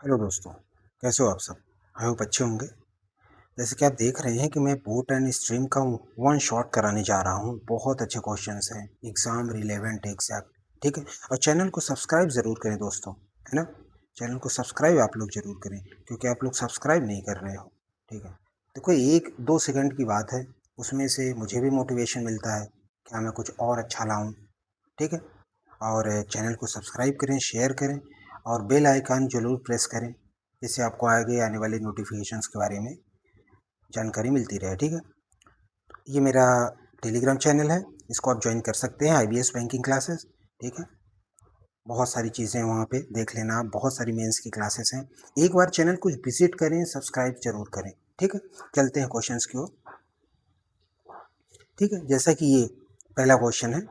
Hello दोस्तों, कैसे हो आप सब? आई होप अच्छे होंगे। जैसे कि आप देख रहे हैं कि मैं बोट एंड स्ट्रीम का वन शॉट कराने जा रहा हूँ। बहुत अच्छे क्वेश्चंस हैं, एग्ज़ाम रिलेवेंट एग्जैक्ट, ठीक है। और चैनल को सब्सक्राइब ज़रूर करें दोस्तों, है ना। चैनल को सब्सक्राइब आप लोग ज़रूर करें, क्योंकि आप लोग सब्सक्राइब नहीं कर रहे हो, ठीक है। देखो, 1-2 सेकंड की बात है, उसमें से मुझे भी मोटिवेशन मिलता है कि हाँ, मैं कुछ और अच्छा लाऊँ, ठीक है। और चैनल को सब्सक्राइब करें, शेयर करें और बेल आइकन ज़रूर प्रेस करें, जिससे आपको आगे आने वाले नोटिफिकेशंस के बारे में जानकारी मिलती रहे, ठीक है। ये मेरा टेलीग्राम चैनल है, इसको आप ज्वाइन कर सकते हैं, IBS बैंकिंग क्लासेस, ठीक है। बहुत सारी चीज़ें वहाँ पे देख लेना आप, बहुत सारी मेंस की क्लासेस हैं। एक बार चैनल को विजिट करें, सब्सक्राइब जरूर करें, ठीक है। चलते हैं क्वेश्चंस की ओर, ठीक है। जैसा कि ये पहला क्वेश्चन है,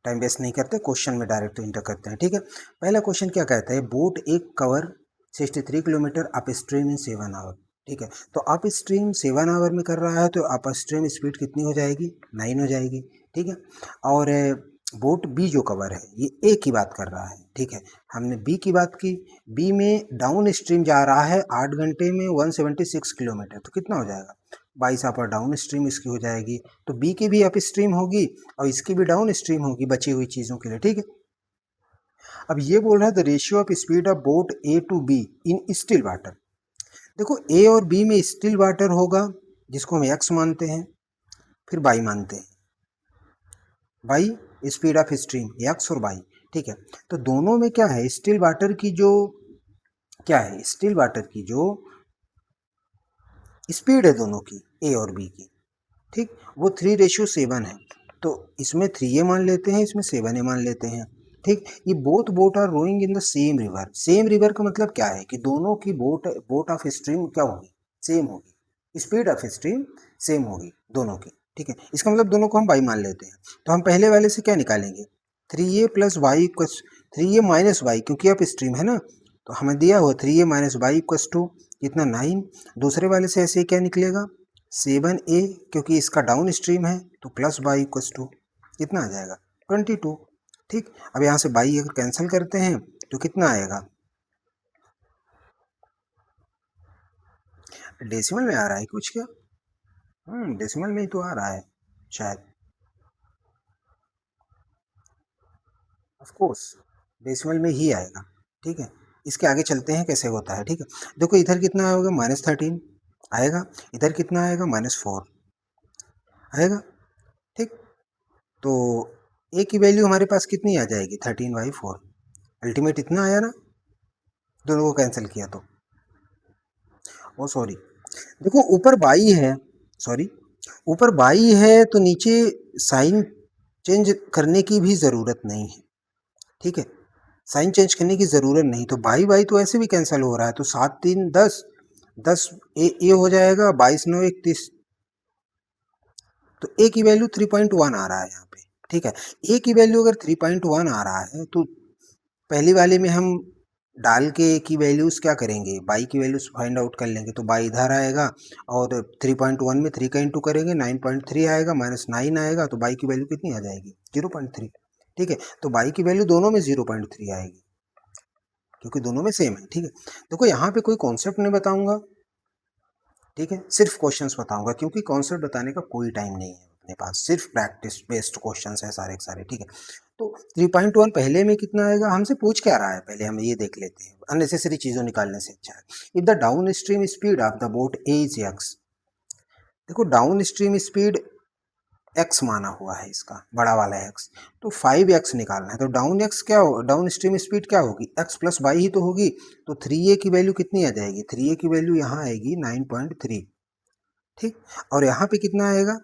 टाइम वेस्ट नहीं करते, क्वेश्चन में डायरेक्ट इंटर करते हैं, ठीक है। पहला क्वेश्चन क्या कहता है, बोट एक cover 63 kilometre upstream in 7 hour, ठीक है। तो अप स्ट्रीम 7 आवर में कर रहा है, तो अप स्ट्रीम स्पीड कितनी हो जाएगी? 9 हो जाएगी, ठीक है। और बोट बी जो कवर है, ये ए की बात कर रहा है, ठीक है। हमने बी की बात की। बी में डाउन स्ट्रीम जा रहा है 8 घंटे में 176 किलोमीटर, तो कितना हो जाएगा? 22 अपर डाउन स्ट्रीम इसकी हो जाएगी। तो बी की भी अप स्ट्रीम होगी और इसकी भी डाउन स्ट्रीम होगी बची हुई चीज़ों के लिए, ठीक है। अब ये बोल रहा है the ratio of speed of boat A to B in still water. देखो, ए और बी में स्टिल वाटर होगा, जिसको हम एक्स मानते हैं, फिर बाई मानते हैं, by speed of stream, x और बाई, ठीक है। तो दोनों में क्या है, स्टिल वाटर की जो क्या है, स्टिल वाटर की जो स्पीड है दोनों की, ए और बी की, ठीक, वो 3:7 है। तो इसमें 3 ए मान लेते हैं, इसमें 7 ए मान लेते हैं, ठीक। ये both boat are rowing in the same river. Same river का मतलब क्या है कि दोनों की बोट ऑफ स्ट्रीम क्या होगी? सेम होगी, स्पीड ऑफ स्ट्रीम सेम होगी दोनों की, ठीक है। इसका मतलब दोनों को हम बाई मान लेते हैं। तो हम पहले वाले से क्या निकालेंगे? 3 ए प्लस वाई इक्वस 3 ए माइनस वाई, क्योंकि आप स्ट्रीम है ना, तो हमें दिया हुआ 3 ए माइनस वाई इक्वस टू कितना? 9। दूसरे वाले से ऐसे क्या निकलेगा? 7 ए, क्योंकि इसका डाउन स्ट्रीम है, तो प्लस बाई इक्वस टू कितना आ जाएगा? 22, ठीक। अब यहाँ से बाई अगर कैंसिल करते हैं तो कितना आएगा? डेसिमल में आ रहा है कुछ क्या? डेसिमल में ही तो आ रहा है शायद, ऑफ कोर्स डेसिमल में ही आएगा, ठीक है। इसके आगे चलते हैं कैसे होता है, ठीक है। देखो, इधर कितना होगा? -13 आएगा। इधर कितना आएगा? -4 आएगा, ठीक। तो ए की वैल्यू हमारे पास कितनी आ जाएगी? 13/4। अल्टीमेट इतना आया ना, दोनों को कैंसिल किया तो। ओ सॉरी, देखो ऊपर बाई है, सॉरी, ऊपर बाई है तो नीचे साइन चेंज करने की भी ज़रूरत नहीं है, ठीक है। साइन चेंज करने की ज़रूरत नहीं, तो बाई बाई तो ऐसे भी कैंसिल हो रहा है, तो 7 3 10, 10 ए हो जाएगा, 22 9 31। तो ए की वैल्यू 3.1 आ रहा है यहाँ पे, ठीक है। ए की वैल्यू अगर 3.1 आ रहा है, तो पहली वाले में हम डाल के की वैल्यूज क्या करेंगे? बाई की वैल्यूज फाइंड आउट कर लेंगे, तो बाई इधर आएगा और 3.1 में 3 का इंटू करेंगे, 9.3 आएगा, -9 आएगा, तो बाई की वैल्यू कितनी आ जाएगी? 0.3, ठीक है। तो बाई की वैल्यू दोनों में 0.3 आएगी, क्योंकि दोनों में सेम है, ठीक है। देखो, यहाँ पे कोई कॉन्सेप्ट नहीं बताऊंगा, ठीक है, सिर्फ क्वेश्चंस बताऊंगा, क्योंकि कॉन्सेप्ट बताने का कोई टाइम नहीं है अपने पास, सिर्फ प्रैक्टिस बेस्ड क्वेश्चंस है सारे के सारे, ठीक है। तो 3.1 पहले में कितना आएगा? हमसे पूछ क्या रहा है, पहले हम ये देख लेते हैं, अननेसेसरी चीजों निकालने से अच्छा है। If the down stream speed of the boat A is x, देखो डाउन स्ट्रीम स्पीड एक्स माना हुआ है, इसका बड़ा वाला एक्स, तो 5x निकालना है। तो डाउन एक्स क्या हो, डाउन स्ट्रीम स्पीड क्या होगी? x प्लस बाई ही तो होगी। तो 3a की वैल्यू कितनी आ जाएगी? 3a की वैल्यू यहाँ आएगी 9.3, ठीक। और यहाँ पे कितना आएगा?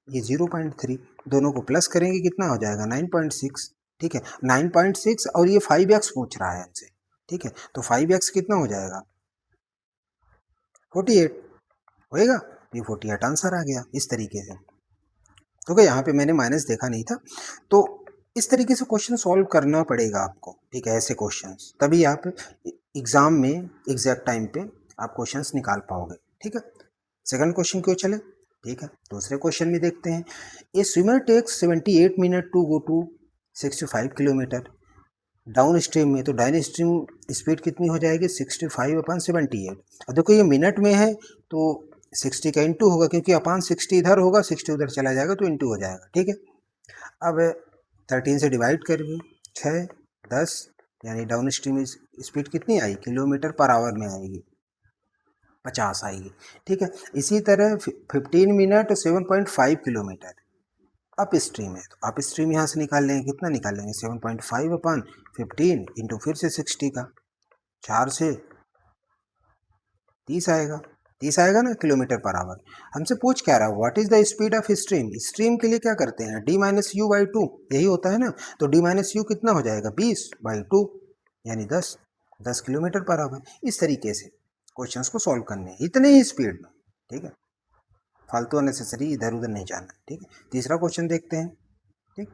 ये 0.3, दोनों को प्लस करेंगे कितना हो जाएगा? 9.6, ठीक है। 9.6 और ये 5x पूछ रहा है हमसे, ठीक है। तो 5x कितना हो जाएगा? 48 होएगा। ये 48 आंसर आ गया इस तरीके से, क्योंकि यहाँ पे मैंने माइनस देखा नहीं था। तो इस तरीके से क्वेश्चन सॉल्व करना पड़ेगा आपको, ठीक है, ऐसे क्वेश्चंस, तभी आप एग्जाम में एग्जैक्ट टाइम पे आप क्वेश्चंस निकाल पाओगे, ठीक है। सेकंड क्वेश्चन क्यों चले, ठीक है, दूसरे क्वेश्चन में देखते हैं। A swimmer takes 78 minute to go to 65 kilometre, downstream में, तो डाउन स्ट्रीम स्पीड कितनी हो जाएगी 65/78। और देखो ये मिनट में है तो 60 का इंटू होगा, क्योंकि अपान 60 इधर होगा 60 उधर चला जाएगा तो इंटू हो जाएगा, ठीक है। अब 13 से डिवाइड करिए, 6 10, यानी डाउन स्ट्रीम स्पीड कितनी आई किलोमीटर पर आवर में आएगी, 50 आएगी, ठीक है। इसी तरह 15 मिनट 7.5 किलोमीटर अप स्ट्रीम है, तो अप स्ट्रीम यहाँ से निकाल लेंगे, कितना निकाल लेंगे 7.5/15 इंटू फिर से 60 का 4 से 30 आएगा, 30 आएगा ना किलोमीटर पर आवर। हमसे पूछ क्या रहा है, what is the speed of stream. Stream के लिए क्या करते हैं d-u/2, यही होता है ना। तो d-u कितना हो जाएगा 20/2, यानी 10 किलोमीटर पर आवर। इस तरीके से क्वेश्चंस को सॉल्व करने हैं, इतने ही स्पीड में, ठीक है। फालतू अननेसेसरी इधर उधर नहीं जाना, ठीक है। तीसरा क्वेश्चन देखते हैं, ठीक।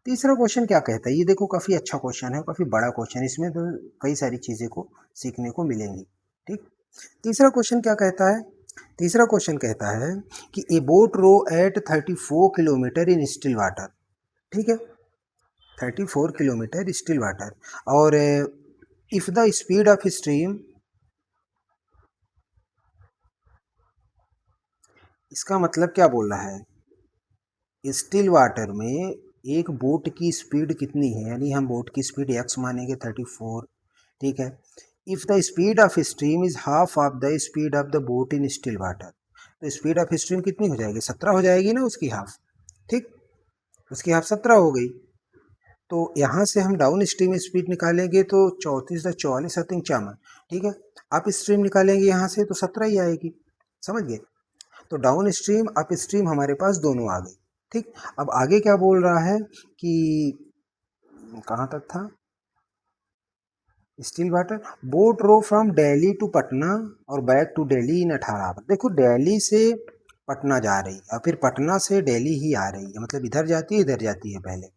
तीसरा क्वेश्चन क्या कहता है, ये देखो काफ़ी अच्छा क्वेश्चन है, काफ़ी बड़ा क्वेश्चन है, इसमें तो कई सारी चीज़ें को सीखने को मिलेंगी, ठीक। तीसरा क्वेश्चन क्या कहता है, तीसरा क्वेश्चन कहता है कि a boat row at 34 kilometre in still water, ठीक है, 34 किलोमीटर स्टिल वाटर, और if the speed of stream, इसका मतलब क्या बोल रहा है, स्टिल वाटर में एक बोट की स्पीड कितनी है, यानी हम बोट की स्पीड x मानेंगे 34, ठीक है। If the speed of stream is half of the speed of the boat in still water, तो स्पीड ऑफ स्ट्रीम कितनी हो जाएगी 17 हो जाएगी ना उसकी हाफ, ठीक, उसकी हाफ 17 हो गई। तो यहाँ से हम डाउन स्ट्रीम स्पीड निकालेंगे तो 34 सतिंग 54, ठीक है। अप स्ट्रीम निकालेंगे यहाँ से तो 17 ही आएगी, समझ गए। तो डाउन स्ट्रीम अप स्ट्रीम हमारे पास दोनों आ गई, ठीक। अब आगे क्या बोल रहा है कि कहाँ तक था, still water, boat row from Delhi to Patna और back to Delhi in 18 hour. देखो दिल्ली से पटना जा रही और फिर पटना से दिल्ली ही आ रही है, मतलब इधर जाती है इधर जाती है पहले,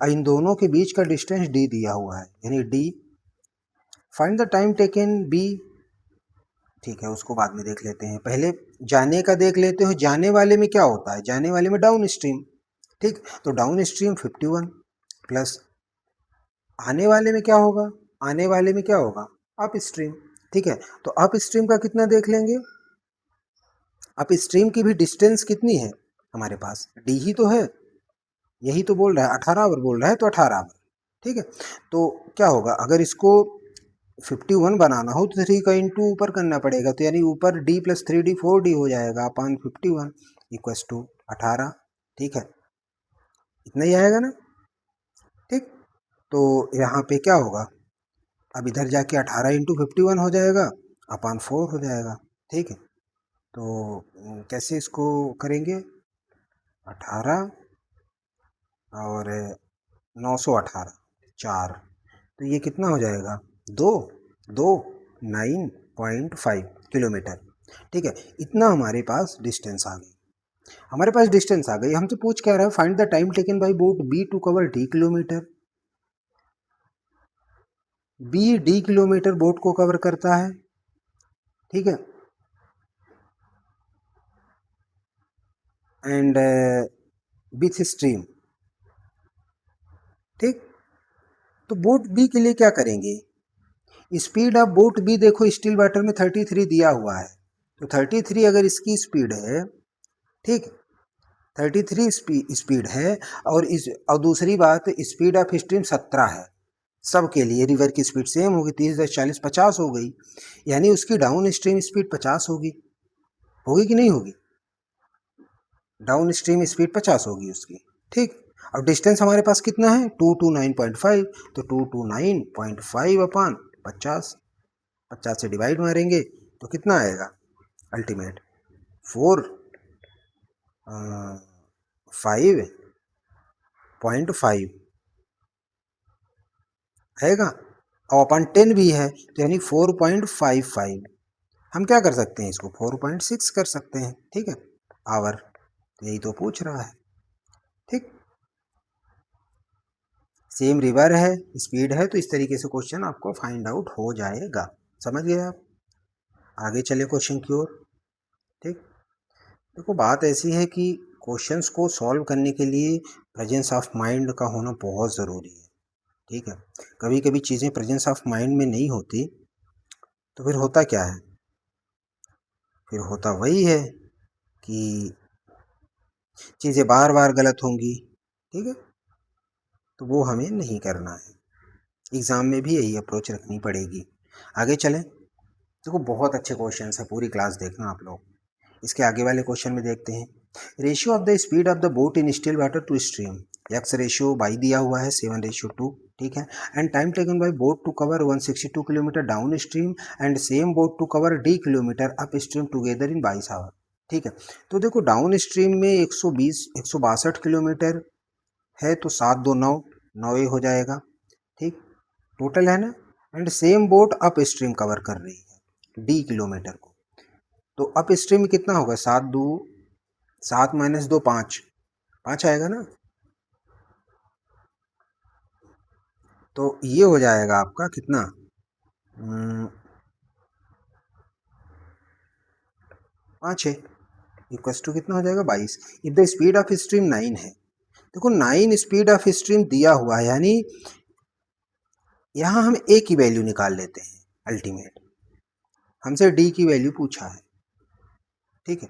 और इन दोनों के बीच का डिस्टेंस d दिया हुआ है, यानी d। Find the time taken b, ठीक है, उसको बाद में देख लेते हैं, पहले जाने का देख लेते हो। जाने वाले में क्या होता है, जाने वाले में डाउन स्ट्रीम, ठीक। तो डाउन स्ट्रीम 51 प्लस आने वाले में क्या होगा, आने वाले में क्या होगा अप स्ट्रीम, ठीक है। तो अप स्ट्रीम का कितना देख लेंगे, अप स्ट्रीम की भी डिस्टेंस कितनी है हमारे पास, डी ही तो है, यही तो बोल रहा है 18 आवर बोल रहा है, तो 18 आवर, ठीक है। तो क्या होगा, अगर इसको 51 बनाना हो तो 3 का इंटू ऊपर करना पड़ेगा, तो यानी ऊपर d प्लस 3d 4d हो जाएगा अपान 51 इक्वस टू 18, ठीक है, इतना ही आएगा ना, ठीक। तो यहाँ पे क्या होगा, अब इधर जाके 18 इंटू 51 हो जाएगा अपान 4 हो जाएगा, ठीक है। तो कैसे इसको करेंगे, 18 और 918 4, तो ये कितना हो जाएगा 2 2 9.5 किलोमीटर, ठीक है। इतना हमारे पास डिस्टेंस आ गई, हमारे पास डिस्टेंस आ गई। हमसे पूछ क्या रहा है, find the time taken by boat B to cover d kilometre. B d kilometre boat को कवर करता है, ठीक है, एंड विथ स्ट्रीम, ठीक। तो बोट बी के लिए क्या करेंगे, स्पीड ऑफ बोट बी देखो स्टिल वाटर में 33 दिया हुआ है, तो 33 अगर इसकी स्पीड है, ठीक, 33 स्पीड है, और दूसरी बात स्पीड ऑफ स्ट्रीम 17 है, सबके लिए रिवर की स्पीड सेम होगी, 30 10 40 50 हो गई, यानी उसकी डाउन स्ट्रीम स्पीड 50 होगी, होगी कि नहीं होगी, डाउन स्ट्रीम स्पीड 50 होगी उसकी, ठीक। अब डिस्टेंस हमारे पास कितना है 229.5, तो 229.5 अपान 50, 50 से डिवाइड मारेंगे तो कितना आएगा अल्टीमेट 4.5 आएगा, और अपन 10 भी है तो यानी 4.55, हम क्या कर सकते हैं इसको 4.6 कर सकते हैं, ठीक है, आवर, यही तो पूछ रहा है, ठीक। सेम रिवर है स्पीड है, तो इस तरीके से क्वेश्चन आपको फाइंड आउट हो जाएगा, समझ गए आप। आगे चले क्वेश्चन की ओर, ठीक। देखो बात ऐसी है कि क्वेश्चंस को सॉल्व करने के लिए प्रेजेंस ऑफ माइंड का होना बहुत ज़रूरी है, ठीक है। कभी कभी चीज़ें प्रेजेंस ऑफ माइंड में नहीं होती, तो फिर होता क्या है, फिर होता वही है कि चीज़ें बार बार गलत होंगी। ठीक है, तो वो हमें नहीं करना है। एग्ज़ाम में भी यही अप्रोच रखनी पड़ेगी। आगे चलें। देखो बहुत अच्छे क्वेश्चन है, पूरी क्लास देखना आप लोग। इसके आगे वाले क्वेश्चन में देखते हैं। Ratio of the speed of the boat in still water to stream. X ratio by दिया हुआ है 7:2, ठीक है। And time taken by boat to cover 162 kilometre downstream and same boat to cover D kilometre upstream together in 22 hour. ठीक है, तो देखो downstream में 162 किलोमीटर है, तो 7 2 9, 9 हो जाएगा। ठीक, टोटल है ना। And same boat up stream cover कर रही है डी किलोमीटर को, तो अप स्ट्रीम में कितना होगा, 7 माइनस 2 5, 5 आएगा ना। तो ये हो जाएगा आपका कितना, 5 है, इक्वस टू कितना हो जाएगा 22। If the speed of stream 9 है, देखो 9 स्पीड ऑफ स्ट्रीम दिया हुआ है, यानी यहाँ हम ए की वैल्यू निकाल लेते हैं अल्टीमेट, हमसे डी की वैल्यू पूछा है। ठीक है,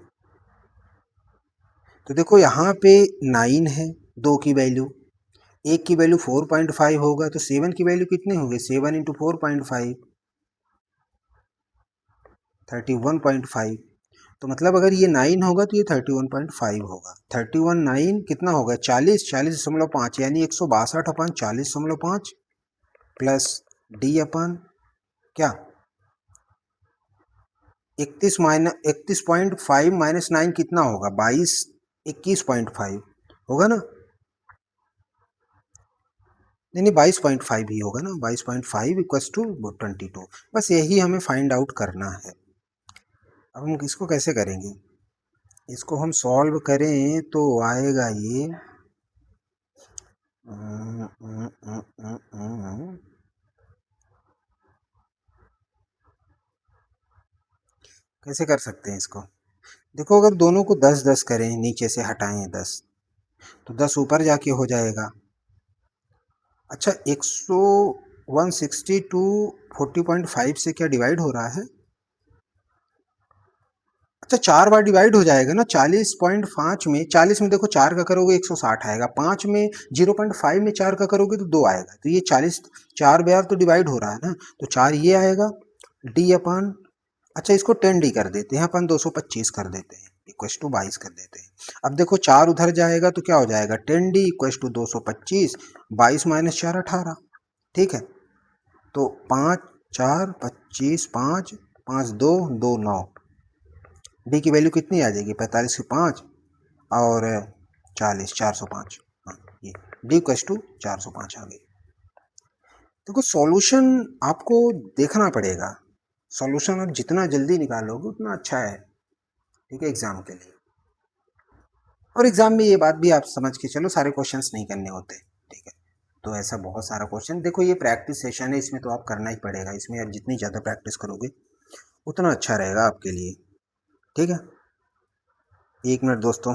तो देखो यहाँ पे 9 है, 2 की वैल्यू, एक की वैल्यू 4.5 होगा, तो 7 की वैल्यू कितने होंगे, 7 इंटू 4.5, 31.5। तो मतलब अगर ये 9 होगा तो ये 31.5 होगा। 31 9 कितना होगा, 40.5, यानी 162/40.5 प्लस डी अपन क्या 31.5 माइनस 9 कितना होगा, 21.5 होगा ना। नहीं नहीं, 22.5 ही होगा ना, 22.5 इक्वस टू 22। बस यही हमें फाइंड आउट करना है। अब हम इसको कैसे करेंगे, इसको हम सॉल्व करें तो आएगा ये कैसे कर सकते हैं इसको। देखो अगर दोनों को 10 10 करें, नीचे से हटाएं 10, तो 10 ऊपर जाके हो जाएगा। अच्छा 162 40.5 से क्या डिवाइड हो रहा है, अच्छा 4 बार डिवाइड हो जाएगा ना। 40.5 में, 40 में देखो 4 का करोगे 160 आएगा, 5 में 0.5 में 4 का करोगे तो 2 आएगा, तो ये 40 4 बार तो डिवाइड हो रहा है ना, तो 4 ये आएगा डी अपन, अच्छा इसको 10 डी कर देते हैं अपन, 225 कर देते हैं, इक्व टू 22 कर देते हैं। अब देखो 4 उधर जाएगा तो क्या हो जाएगा, 10 डी इक्व टू 225, 22 माइनस 4 18। ठीक है, तो 5 4 25, 5 5 2 2 9, डी की वैल्यू कितनी आ जाएगी, 45 और 40, 405। हाँ, ये डी इक्व टू 405 आ गई। देखो सॉल्यूशन आपको देखना पड़ेगा, सॉल्यूशन आप जितना जल्दी निकालोगे उतना अच्छा है। ठीक है, एग्जाम के लिए। और एग्जाम में ये बात भी आप समझ के चलो, सारे क्वेश्चंस नहीं करने होते। ठीक है, तो ऐसा बहुत सारा क्वेश्चन, देखो ये प्रैक्टिस सेशन है, इसमें तो आप करना ही पड़ेगा, इसमें आप जितनी ज़्यादा प्रैक्टिस करोगे उतना अच्छा रहेगा आपके लिए। ठीक है, 1 मिनट दोस्तों।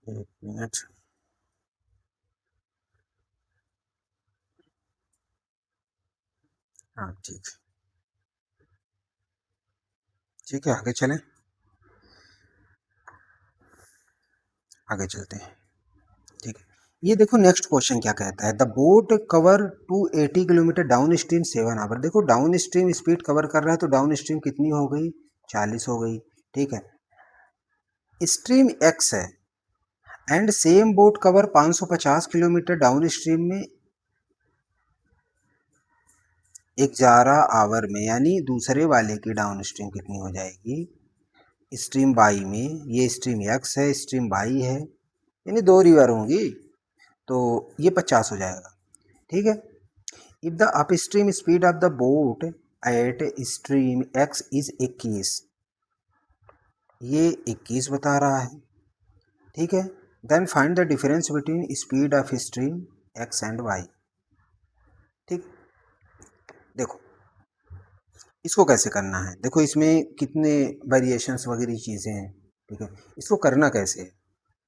एक मिनट, हाँ ठीक, ठीक है आगे चलें, आगे चलते हैं। ठीक है, ये देखो नेक्स्ट क्वेश्चन क्या कहता है, the boat cover 280 kilometre downstream 7 hour. देखो डाउन स्ट्रीम स्पीड कवर कर रहा है, तो डाउन स्ट्रीम कितनी हो गई, 40 हो गई। ठीक है, स्ट्रीम एक्स है and same boat cover 550 kilometre downstream में 11 आवर में, यानी दूसरे वाले की डाउन स्ट्रीम कितनी हो जाएगी, स्ट्रीम बाई में, ये स्ट्रीम एक्स है, स्ट्रीम बाई है, यानी 2 रिवर होंगी। तो ये 50 हो जाएगा, ठीक है। If the upstream speed of the boat at stream X is 21, ये 21 बता रहा है, ठीक है। Then find the difference between speed of stream X and Y. ठीक, देखो इसको कैसे करना है, देखो इसमें कितने वेरिएशंस वगैरह चीज़ें हैं, ठीक है। इसको करना कैसे है,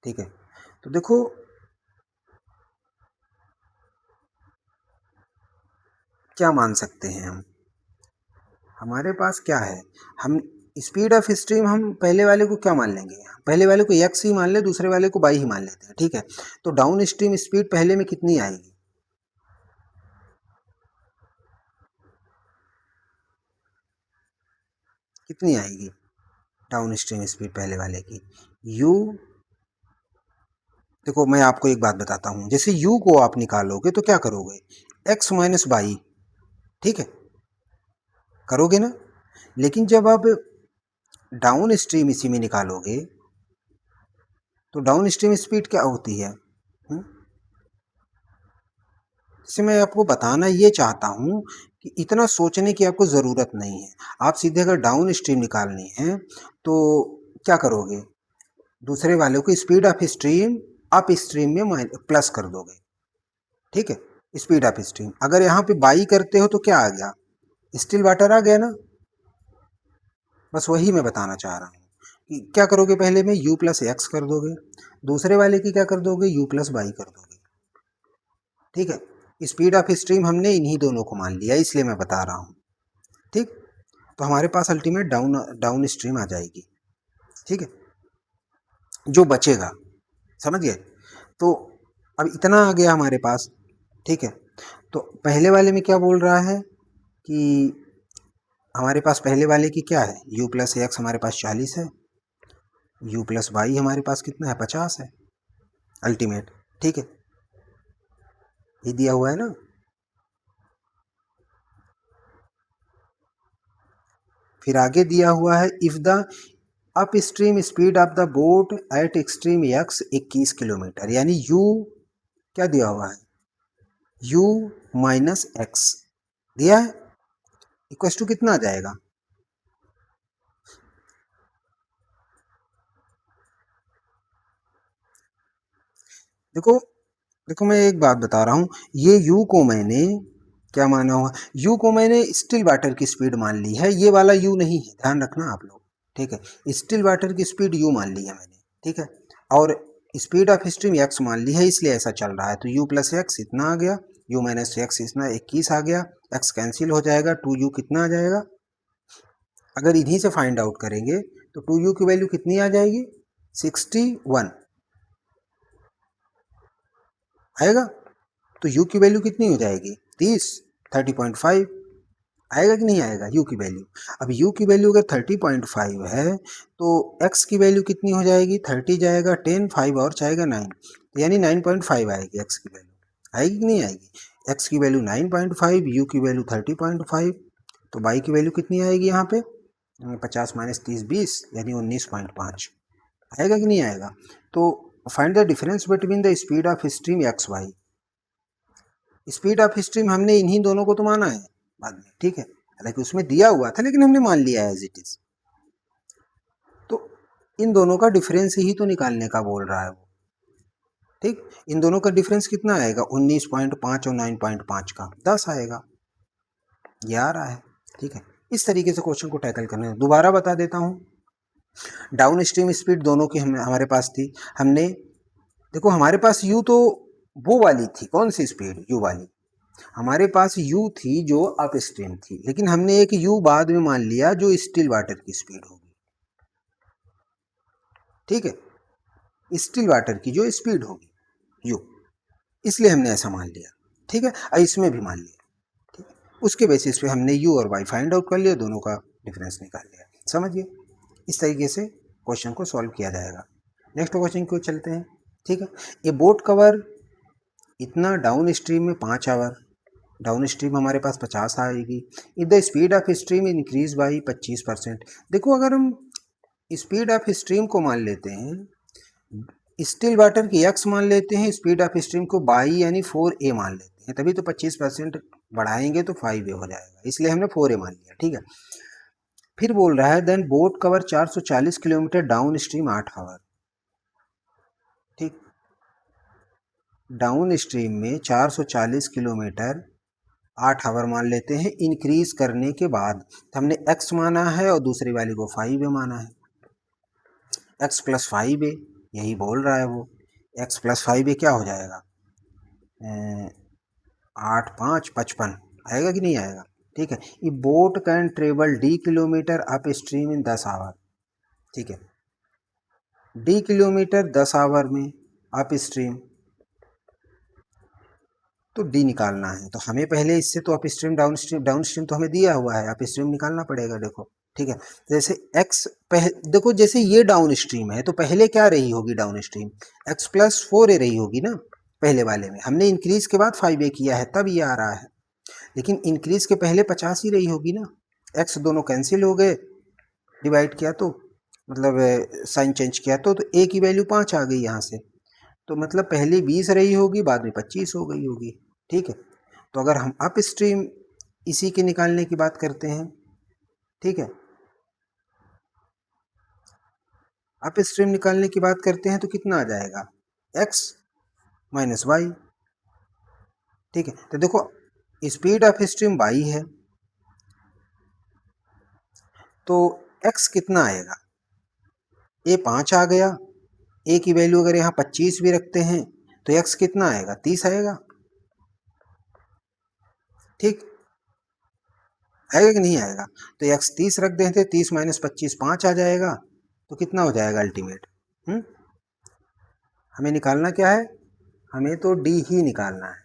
ठीक है। तो देखो क्या मान सकते हैं हम, हमारे पास क्या है, हम स्पीड ऑफ स्ट्रीम हम पहले वाले को क्या मान लेंगे, पहले वाले को एक्स ही मान ले, दूसरे वाले को वाई ही मान लेते हैं, ठीक है। तो डाउन स्ट्रीम स्पीड पहले में कितनी आएगी, कितनी आएगी डाउन स्ट्रीम स्पीड पहले वाले की, यू, देखो मैं आपको एक बात बताता हूँ, जैसे u को आप निकालोगे तो क्या करोगे, x माइनस वाई, ठीक है, करोगे ना। लेकिन जब आप डाउन स्ट्रीम इसी में निकालोगे तो डाउन स्ट्रीम स्पीड क्या होती है, जैसे मैं आपको बताना ये चाहता हूँ कि इतना सोचने की आपको ज़रूरत नहीं है। आप सीधे अगर डाउन स्ट्रीम निकालनी है तो क्या करोगे, दूसरे वाले को speed of stream upstream में प्लस कर दोगे, ठीक है। स्पीड ऑफ स्ट्रीम अगर यहाँ पे बाई करते हो तो क्या आ गया, स्टिल वाटर आ गया ना। बस वही मैं बताना चाह रहा हूँ कि क्या करोगे, पहले में u प्लस एक्स कर दोगे, दूसरे वाले की क्या कर दोगे, u प्लस वाई कर दोगे, ठीक है। स्पीड ऑफ स्ट्रीम हमने इन्हीं दोनों को मान लिया, इसलिए मैं बता रहा हूँ, ठीक। तो हमारे पास अल्टीमेट डाउन डाउन स्ट्रीम आ जाएगी, ठीक है, जो बचेगा, समझ गए। तो अब इतना आ गया हमारे पास, ठीक है। तो पहले वाले में क्या बोल रहा है कि हमारे पास पहले वाले की क्या है, u प्लस एक्स हमारे पास 40 है, u प्लस वाई हमारे पास कितना है, 50 है अल्टीमेट, ठीक है, ये दिया हुआ है ना। फिर आगे दिया हुआ है if the upstream speed of the boat eight extreme x 21 kilometre, यानी u क्या दिया हुआ है, u माइनस एक्स दिया है, इक्वल टू कितना आ जाएगा, देखो देखो मैं एक बात बता रहा हूँ, ये u को मैंने क्या माना हुआ, u को मैंने स्टिल वाटर की स्पीड मान ली है, ये वाला u नहीं है, ध्यान रखना आप लोग, ठीक है। स्टिल वाटर की स्पीड u मान ली है मैंने, ठीक है, और स्पीड ऑफ स्ट्रीम x मान ली है, इसलिए ऐसा चल रहा है। तो u प्लस एक्स इतना आ गया, u माइनस एक्स इतना 21 आ गया, x कैंसिल हो जाएगा, 2u कितना आ जाएगा, अगर इन्हीं से फाइंड आउट करेंगे तो 2u की वैल्यू कितनी आ जाएगी, 61 आएगा। तो u की वैल्यू कितनी हो जाएगी, 30, 30.5 आएगा कि नहीं आएगा u की वैल्यू। अब u की वैल्यू अगर 30.5 है तो x की वैल्यू कितनी हो जाएगी, 30 जाएगा 10, 5 और जाएगा 9, यानी 9.5 आएगी x की वैल्यू, आएगी कि नहीं आएगी, x की वैल्यू 9.5, u की वैल्यू 30.5, तो y की वैल्यू कितनी आएगी यहाँ पे, 50 माइनस 30 20, यानी 19.5 आएगा कि नहीं आएगा। तो find the difference between the speed of stream X Y, speed of stream हमने इन्हीं दोनों को तो माना है बाद में, ठीक है, हालांकि उसमें दिया हुआ था लेकिन हमने मान लिया एज इट इज। तो इन दोनों का डिफरेंस ही तो निकालने का बोल रहा है वो, ठीक। इन दोनों का डिफरेंस कितना आएगा, 19.5 और 9.5 का 10 आएगा, ये आ रहा है, ठीक है। इस तरीके से क्वेश्चन को टैकल करना है। दोबारा बता देता हूँ, डाउन स्ट्रीम स्पीड दोनों की हमारे पास थी, हमने देखो हमारे पास u तो वो वाली थी, कौन सी स्पीड, u वाली, हमारे पास u थी जो अप स्ट्रीम थी, लेकिन हमने एक u बाद में मान लिया जो स्टिल वाटर की स्पीड होगी, ठीक है, स्टिल वाटर की जो स्पीड होगी u, इसलिए हमने ऐसा मान लिया, ठीक है, और इसमें भी मान लिया, ठीक है। उसके बेसिस पे हमने u और y फाइंड आउट कर लिया, दोनों का डिफरेंस निकाल लिया, समझिए। इस तरीके से क्वेश्चन को सॉल्व किया जाएगा। नेक्स्ट क्वेश्चन को चलते हैं, ठीक है। ये बोट कवर इतना डाउन स्ट्रीम में 5 आवर, डाउन स्ट्रीम हमारे पास 50 आएगी, if the speed of stream increase by 25%। देखो अगर हम स्पीड ऑफ स्ट्रीम को मान लेते हैं स्टिल वाटर की x मान लेते हैं, स्पीड ऑफ स्ट्रीम को बाई यानी 4a मान लेते हैं, तभी तो 25% बढ़ाएंगे तो 5a हो जाएगा, इसलिए हमने 4a मान लिया। ठीक है, फिर बोल रहा है then boat cover 440 kilometre downstream 8 hour. ठीक, डाउन स्ट्रीम में 440 किलोमीटर 8 आवर मान लेते हैं इंक्रीज करने के बाद। हमने x माना है और दूसरी वाली को 5a माना है, x प्लस 5a, यही बोल रहा है वो। x प्लस 5a क्या हो जाएगा, 8 5 55 आएगा कि नहीं आएगा। ठीक है, ये boat can travel d kilometre upstream in 10 hour. ठीक है, d किलोमीटर 10 आवर में अप स्ट्रीम, तो d निकालना है तो हमें पहले इससे तो अप स्ट्रीम डाउन स्ट्रीम तो हमें दिया हुआ है, अप स्ट्रीम निकालना पड़ेगा। देखो ठीक है, जैसे x देखो जैसे ये डाउन स्ट्रीम है तो पहले क्या रही होगी down stream, x plus 4a रही होगी ना, पहले वाले में हमने इंक्रीज के बाद 5a किया है तब ये आ रहा है, लेकिन इंक्रीज के पहले 50 ही रही होगी ना। x दोनों कैंसिल हो गए, डिवाइड किया तो मतलब साइन चेंज किया तो a की वैल्यू 5 आ गई यहाँ से, तो मतलब पहले 20 रही होगी बाद में 25 हो गई होगी। ठीक है, तो अगर हम अप स्ट्रीम इसी के निकालने की बात करते हैं, ठीक है, अप स्ट्रीम निकालने की बात करते हैं तो कितना आ जाएगा, x माइनस वाई। ठीक है, तो देखो स्पीड ऑफ स्ट्रीम y है तो x कितना आएगा, a 5 आ गया, a की वैल्यू अगर यहाँ 25 भी रखते हैं तो x कितना आएगा, 30 आएगा। ठीक, आएगा कि नहीं आएगा, तो x 30 रख देते, 30 माइनस 25 5 आ जाएगा, तो कितना हो जाएगा अल्टीमेट। हमें निकालना क्या है, हमें तो d ही निकालना है।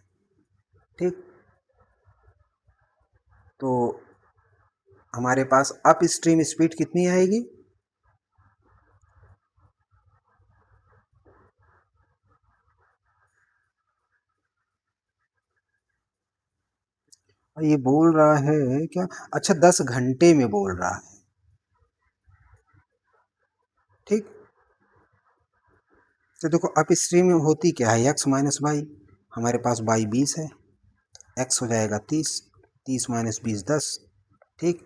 ठीक, तो हमारे पास अप स्ट्रीम स्पीड कितनी आएगी, ये बोल रहा है क्या, अच्छा 10 घंटे में बोल रहा है। ठीक, तो देखो अप स्ट्रीम में होती क्या है, x माइनस वाई, हमारे पास y 20 है, x हो जाएगा 30, 30 माइनस 20 10। ठीक,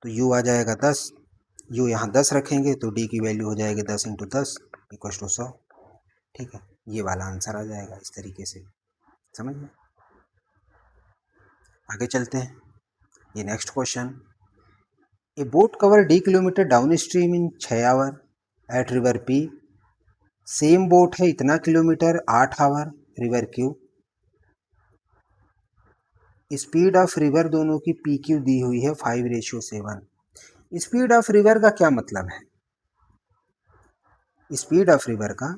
तो u आ जाएगा 10, u यहाँ 10 रखेंगे तो d की वैल्यू हो जाएगी 10 इंटू 10 इक्वल टू 100। ठीक है, ये वाला आंसर आ जाएगा इस तरीके से, समझ में। आगे चलते हैं, ये next question, a boat cover d kilometre downstream in 6 hour at river p, same boat है इतना kilometre 8 hour river Q, speed of river दोनों की पी क्यू दी हुई है 5:7। स्पीड ऑफ रिवर का क्या मतलब है, स्पीड ऑफ रिवर का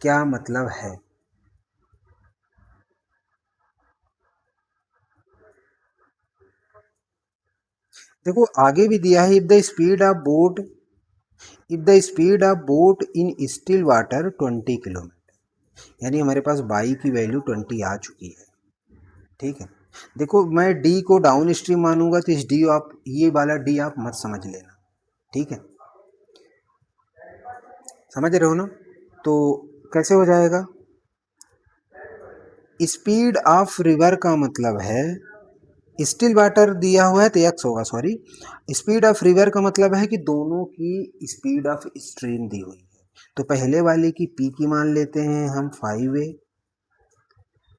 क्या मतलब है, देखो आगे भी दिया है, if the speed of boat in still water 20 kilometre, यानी हमारे पास बाई की वैल्यू 20 आ चुकी है। ठीक है, देखो मैं डी को डाउन स्ट्रीम मानूंगा तो इस डी आप ये वाला डी आप मत समझ लेना। ठीक है, समझ रहे हो ना, तो कैसे हो जाएगा, स्पीड ऑफ रिवर का मतलब है, स्टिल वाटर दिया हुआ है तो एक्स होगा, सॉरी, स्पीड ऑफ रिवर का मतलब है कि दोनों की स्पीड ऑफ स्ट्रीम दी हुई है, तो पहले वाले की पी की मान लेते हैं हम 5a,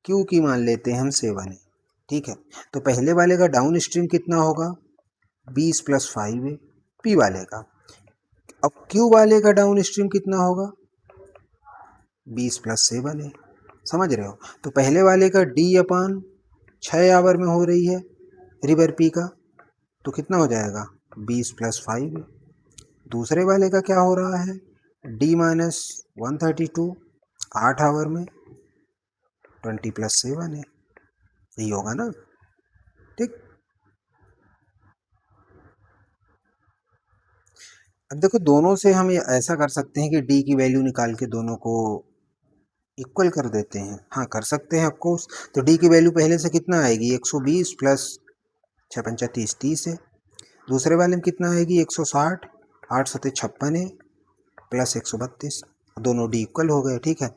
क्यू की मान लेते हैं हम 7a। ठीक है, तो पहले वाले का डाउन स्ट्रीम कितना होगा, 20 प्लस 5a पी वाले का, अब क्यू वाले का डाउन स्ट्रीम कितना होगा, 20 प्लस 7a, समझ रहे हो, तो पहले वाले का d अपान 6 आवर में हो रही है रिवर पी का, तो कितना हो जाएगा 20 प्लस 5, दूसरे वाले का क्या हो रहा है d माइनस 132 8 आवर में 20 प्लस 7 है, यही होगा ना। ठीक, अब देखो दोनों से हम ऐसा कर सकते हैं कि d की वैल्यू निकाल के दोनों को इक्वल कर देते हैं, हाँ कर सकते हैं ऑफकोर्स, तो d की वैल्यू पहले से कितना आएगी 120 प्लस 6 पंचा 30 है, दूसरे वाले में कितना आएगी 160, 8 सत्ते 56 है प्लस 132, दोनों डी इक्वल हो गए, ठीक है।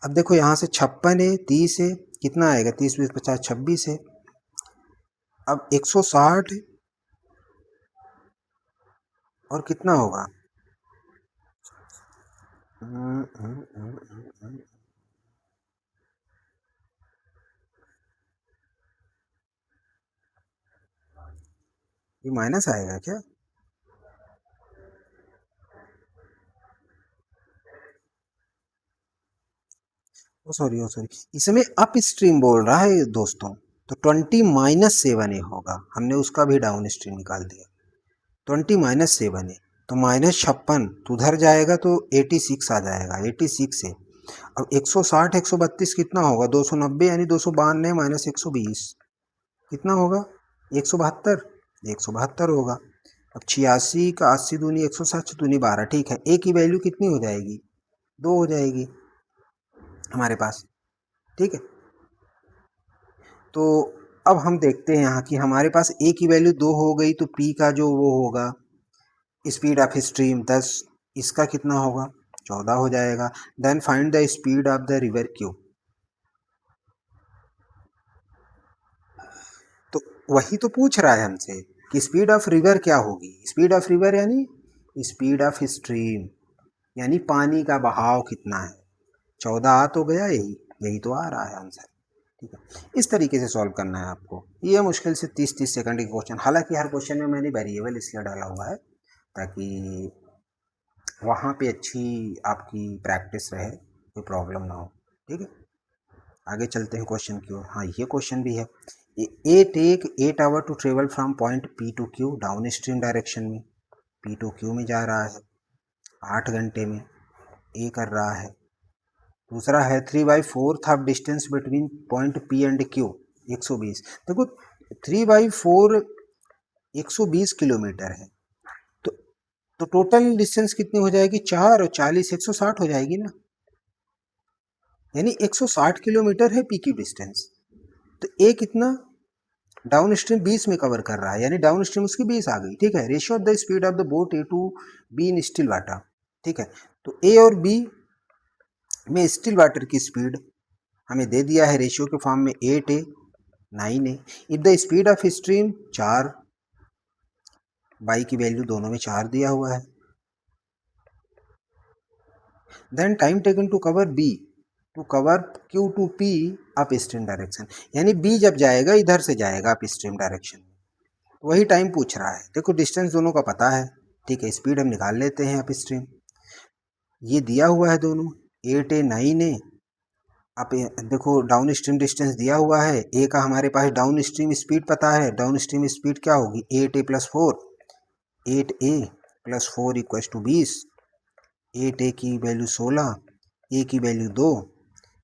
अब देखो यहाँ से 56 है, 30 है, कितना आएगा, 30 20 50 26 है। अब 160 और कितना होगा, ये माइनस आएगा क्या? ओ सॉरी, ओ सॉरी, इसमें अप स्ट्रीम बोल रहा है दोस्तों, तो 20 - 7 ए होगा, हमने उसका भी डाउन स्ट्रीम निकाल दिया। 20 - 7 है तो -56, तो उधर जाएगा तो 86 आ जाएगा, 86 है। अब 160 132 कितना होगा, 290 यानी 292 माइनस 120 कितना होगा, 172, 172 होगा। अब 86 का 80 दूनी 160 दूनी 12, ठीक है। ए की वैल्यू कितनी हो जाएगी, 2 हो जाएगी हमारे पास, ठीक है। तो अब हम देखते हैं यहाँ कि हमारे पास ए की वैल्यू 2 हो गई, तो पी का जो वो होगा स्पीड ऑफ स्ट्रीम 10, इसका कितना होगा, 14 हो जाएगा। Then find the speed of the river Q. तो वही तो पूछ रहा है हमसे कि स्पीड ऑफ रिवर क्या होगी, स्पीड ऑफ रिवर यानी स्पीड ऑफ स्ट्रीम, यानी पानी का बहाव कितना है। 14 आ तो गया, यही यही तो आ रहा है आंसर, ठीक है। इस तरीके से सॉल्व करना है आपको। ये मुश्किल से 30 सेकंड के क्वेश्चन, हालांकि हर क्वेश्चन में मैंने वेरिएबल इसलिए डाला हुआ है ताकि वहाँ पे अच्छी आपकी प्रैक्टिस रहे, कोई प्रॉब्लम ना हो, ठीक है। आगे चलते हैं क्वेश्चन की ओर। हाँ, ये क्वेश्चन भी है। A take 8 hour to travel from point P to Q downstream direction में, पी टू क्यू में जा रहा है 8 घंटे में, ए कर रहा है। दूसरा है 3/4 of distance between point P and Q 120। देखो 3/4 120 किलोमीटर है, तो तो टोटल डिस्टेंस कितनी हो जाएगी, 4 और 40 160 हो जाएगी ना, यानी 160 किलोमीटर है पी की डिस्टेंस। तो ए कितना डाउन स्ट्रीम 20 में कवर कर रहा है, यानी डाउन स्ट्रीम उसकी 20 आ गई, ठीक है। Ratio of the speed of the boat A to B in still water, ठीक है। तो ए और बी में स्टिल वाटर की स्पीड हमें दे दिया है रेशियो के फॉर्म में 8 a 9 a. If the speed of stream 4, by की वैल्यू दोनों में 4 दिया हुआ है। Then time taken to cover B to cover Q to P upstream direction, यानी बी जब जाएगा इधर से जाएगा अप स्ट्रीम डायरेक्शन, वही टाइम पूछ रहा है। देखो डिस्टेंस दोनों का पता है, ठीक है, स्पीड हम निकाल लेते हैं अप स्ट्रीम। ये दिया हुआ है दोनों 8 ए 9 ए। आप देखो डाउन स्ट्रीम डिस्टेंस दिया हुआ है, ए का हमारे पास डाउन स्ट्रीम स्पीड पता है, डाउन स्ट्रीम स्पीड क्या होगी 8 a plus 4, 8 a plus 4 equal to 20। 8 a की वैल्यू 16, ए की वैल्यू 2,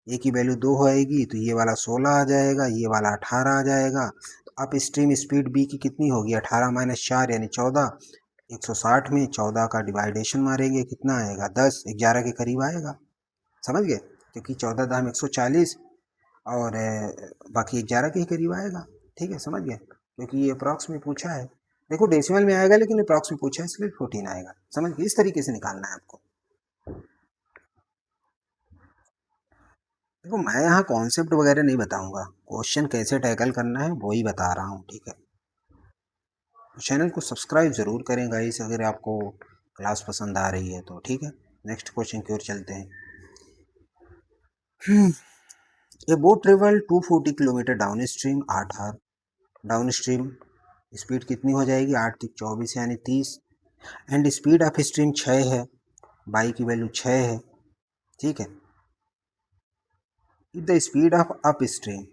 ए की वैल्यू 2 होएगी तो ये वाला 16 आ जाएगा, ये वाला 18 आ जाएगा। तो अप स्ट्रीम स्पीड बी की कितनी होगी, 18 - 4 यानी 14। 160 में 14 का डिवाइडेशन मारेंगे कितना आएगा, 10 11 के करीब आएगा, समझ गए, क्योंकि 14 दाम 140 और बाकी 11 के ही करीब आएगा, ठीक है, समझ गए, क्योंकि ये अप्रॉक्स में पूछा है। देखो डेसिमल में आएगा लेकिन अप्रॉक्स में पूछा है इसलिए 14 आएगा, समझ गए। इस तरीके से निकालना है आपको। देखो मैं यहाँ कॉन्सेप्ट वगैरह नहीं बताऊंगा, क्वेश्चन कैसे टैकल करना है वही बता रहा हूँ, ठीक है। चैनल को सब्सक्राइब ज़रूर करें गाइस अगर आपको क्लास पसंद आ रही है तो, ठीक है। नेक्स्ट क्वेश्चन की ओर चलते हैं। A boat travel 240 kilometre downstream 8 hour, downstream speed कितनी हो जाएगी, 8 3 24 यानी 30, एंड स्पीड ऑफ स्ट्रीम 6 है, बाई की वैल्यू 6 है, ठीक है। If the speed of up stream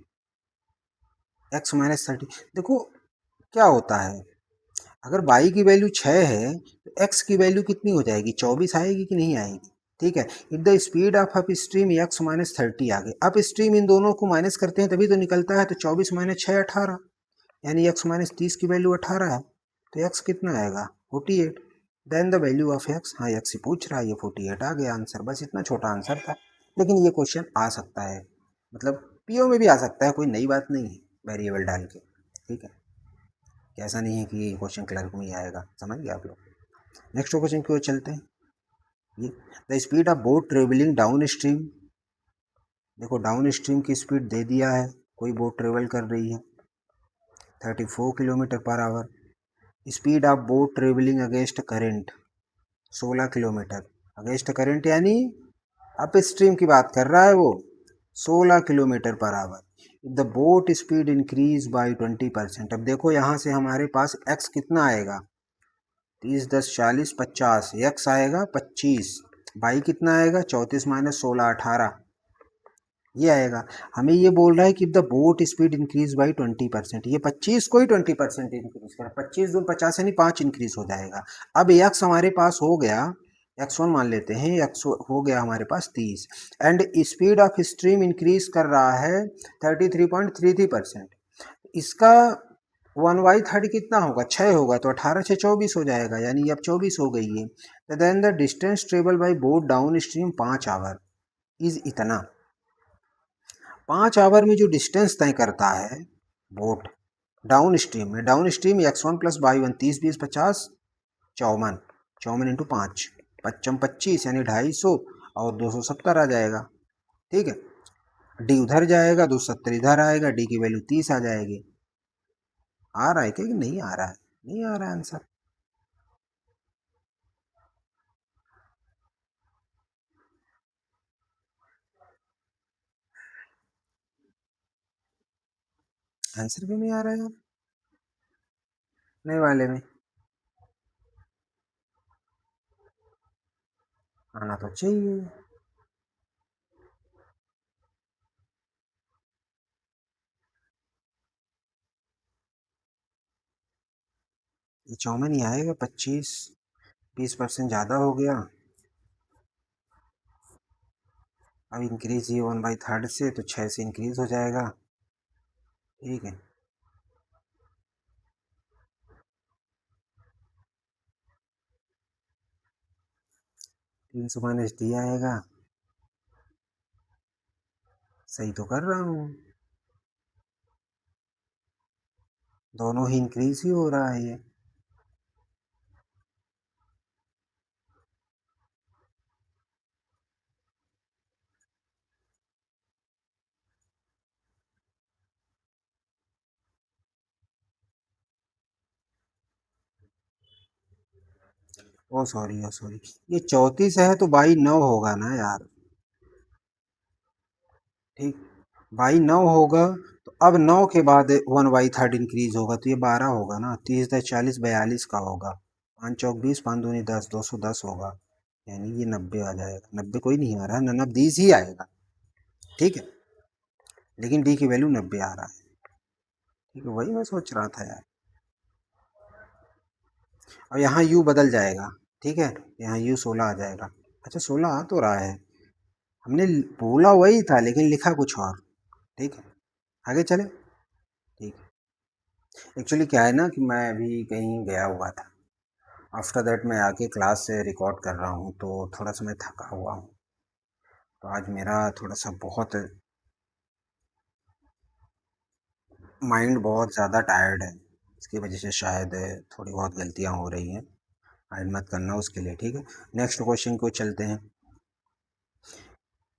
x - 30, देखो क्या होता है, अगर बाई की वैल्यू 6 है तो x की वैल्यू कितनी हो जाएगी, 24 आएगी कि नहीं आएगी, ठीक है। If the speed of up stream x - 30 आ गई, अप स्ट्रीम इन दोनों को माइनस करते हैं तभी तो निकलता है, तो 24 - 6 18, यानी x - 30 की वैल्यू 18 है, तो x कितना आएगा 48। Then the value of x, हाँ x ही पूछ रहा है, ये 48 आ गया आंसर, बस इतना छोटा आंसर था। लेकिन ये क्वेश्चन आ सकता है, मतलब पीओ में भी आ सकता है, कोई नई बात नहीं है, वेरिएबल डाल के, ठीक है। ऐसा नहीं है कि क्वेश्चन क्लर्क में ही आएगा, समझ गए आप लोग। नेक्स्ट क्वेश्चन की ओर चलते हैं। ये the speed of boat travelling down stream, देखो डाउन स्ट्रीम की स्पीड दे दिया है, कोई बोट ट्रेवल कर रही है 34 kilometre per hour. Speed of boat travelling against current 16 kilometre, against current यानी अप स्ट्रीम की बात कर रहा है वो, 16 kilometre per hour. If the boat speed increase by 20%, अब देखो यहाँ से हमारे पास एक्स कितना आएगा, 30 10 40 50, एक्स आएगा 25, बाई कितना आएगा 34 माइनस 16 18, ये आएगा। हमें ये बोल रहा है कि the boat speed increase by 20%, ये 25 को ही 20% इंक्रीज करें, 25 दून 50 यानी 5 इंक्रीज हो जाएगा। अब एक्स हमारे पास हो गया, x1 मान लेते हैं, एक्स हो गया हमारे पास 30, and speed of stream increase कर रहा है 33.33%। इसका 1/3 कितना होगा, 6 होगा, तो 18 से 24 हो जाएगा, यानी अब 24 हो गई है। Then the distance travel by boat downstream 5 hour is इतना। 5 आवर में जो डिस्टेंस तय करता है बोट डाउन स्ट्रीम में, downstream x1 plus y1, 30 20 50 54, 54 into 5, 55 25 यानी 250, और 270 आ जाएगा। ठीक है, डी उधर जाएगा, 270 इधर आएगा, डी की वैल्यू 30 आ जाएगी। आ रहा है क्या कि नहीं आ रहा है? नहीं आ रहा है आंसर। आंसर क्यों नहीं आ रहा है यार नए वाले में? आना तो चाहिए। ये 54 ही आएगा, 25 20% ज़्यादा हो गया। अब इंक्रीज ये 1/3 से, तो 6 से इंक्रीज हो जाएगा। ठीक है, 300 माइनस डी आएगा। सही तो कर रहा हूँ, दोनों ही इंक्रीज ही हो रहा है ये। ओ सॉरी, ओ सॉरी, ये 34 है तो बाई 9 होगा ना यार। ठीक, बाई 9 होगा, तो अब 9 के बाद 1/3 इंक्रीज होगा, तो ये 12 होगा ना, 30 10 40 42 का होगा, 5 चौक 20 5 दूनी 10, 210 होगा, यानी ये 90 आ जाएगा। 90 कोई नहीं आ रहा है, नन ऑफ दीज ही आएगा। ठीक है, लेकिन डी की वैल्यू 90 आ रहा है। ठीक है, वही मैं सोच रहा था यार। और यहाँ यू बदल जाएगा। ठीक है, यहाँ यू 16 आ जाएगा। अच्छा 16 आ तो रहा है, हमने बोला वही था लेकिन लिखा कुछ और। ठीक है, आगे चले। ठीक है, एक्चुअली क्या है ना कि मैं अभी कहीं गया हुआ था, आफ्टर दैट मैं आके क्लास से रिकॉर्ड कर रहा हूँ, तो थोड़ा सा मैं थका हुआ हूँ, तो आज मेरा थोड़ा सा बहुत माइंड बहुत ज़्यादा टायर्ड है, इसकी वजह से शायद थोड़ी बहुत गलतियाँ हो रही हैं, माइंड मत करना उसके लिए। ठीक है, नेक्स्ट क्वेश्चन को चलते हैं।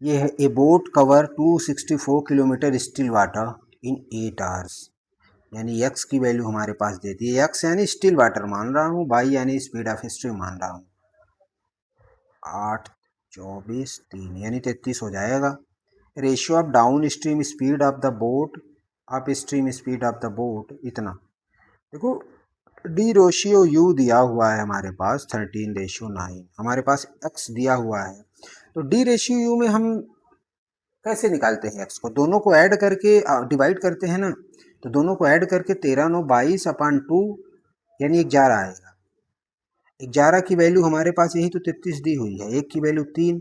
ये है, ए boat cover 264 kilometre still water in 8 hours, यानी एक्स की वैल्यू हमारे पास देती है, एक्स यानी स्टिल वाटर मान रहा हूँ, बाई यानी स्पीड ऑफ स्ट्रीम मान रहा हूँ, 8 24 3 यानी 33 हो जाएगा। Ratio of downstream speed of the boat, up stream speed of the boat इतना। देखो डी रेशियो यू दिया हुआ है हमारे पास 13:9, हमारे पास एक्स दिया हुआ है, तो डी रेशियो यू में हम कैसे निकालते हैं एक्स को, दोनों को ऐड करके डिवाइड करते हैं ना, तो दोनों को ऐड करके 13 9 22 अपान 2 यानी 11 आएगा। 11 की वैल्यू हमारे पास यही तो 33 दी हुई है, एक की वैल्यू 3,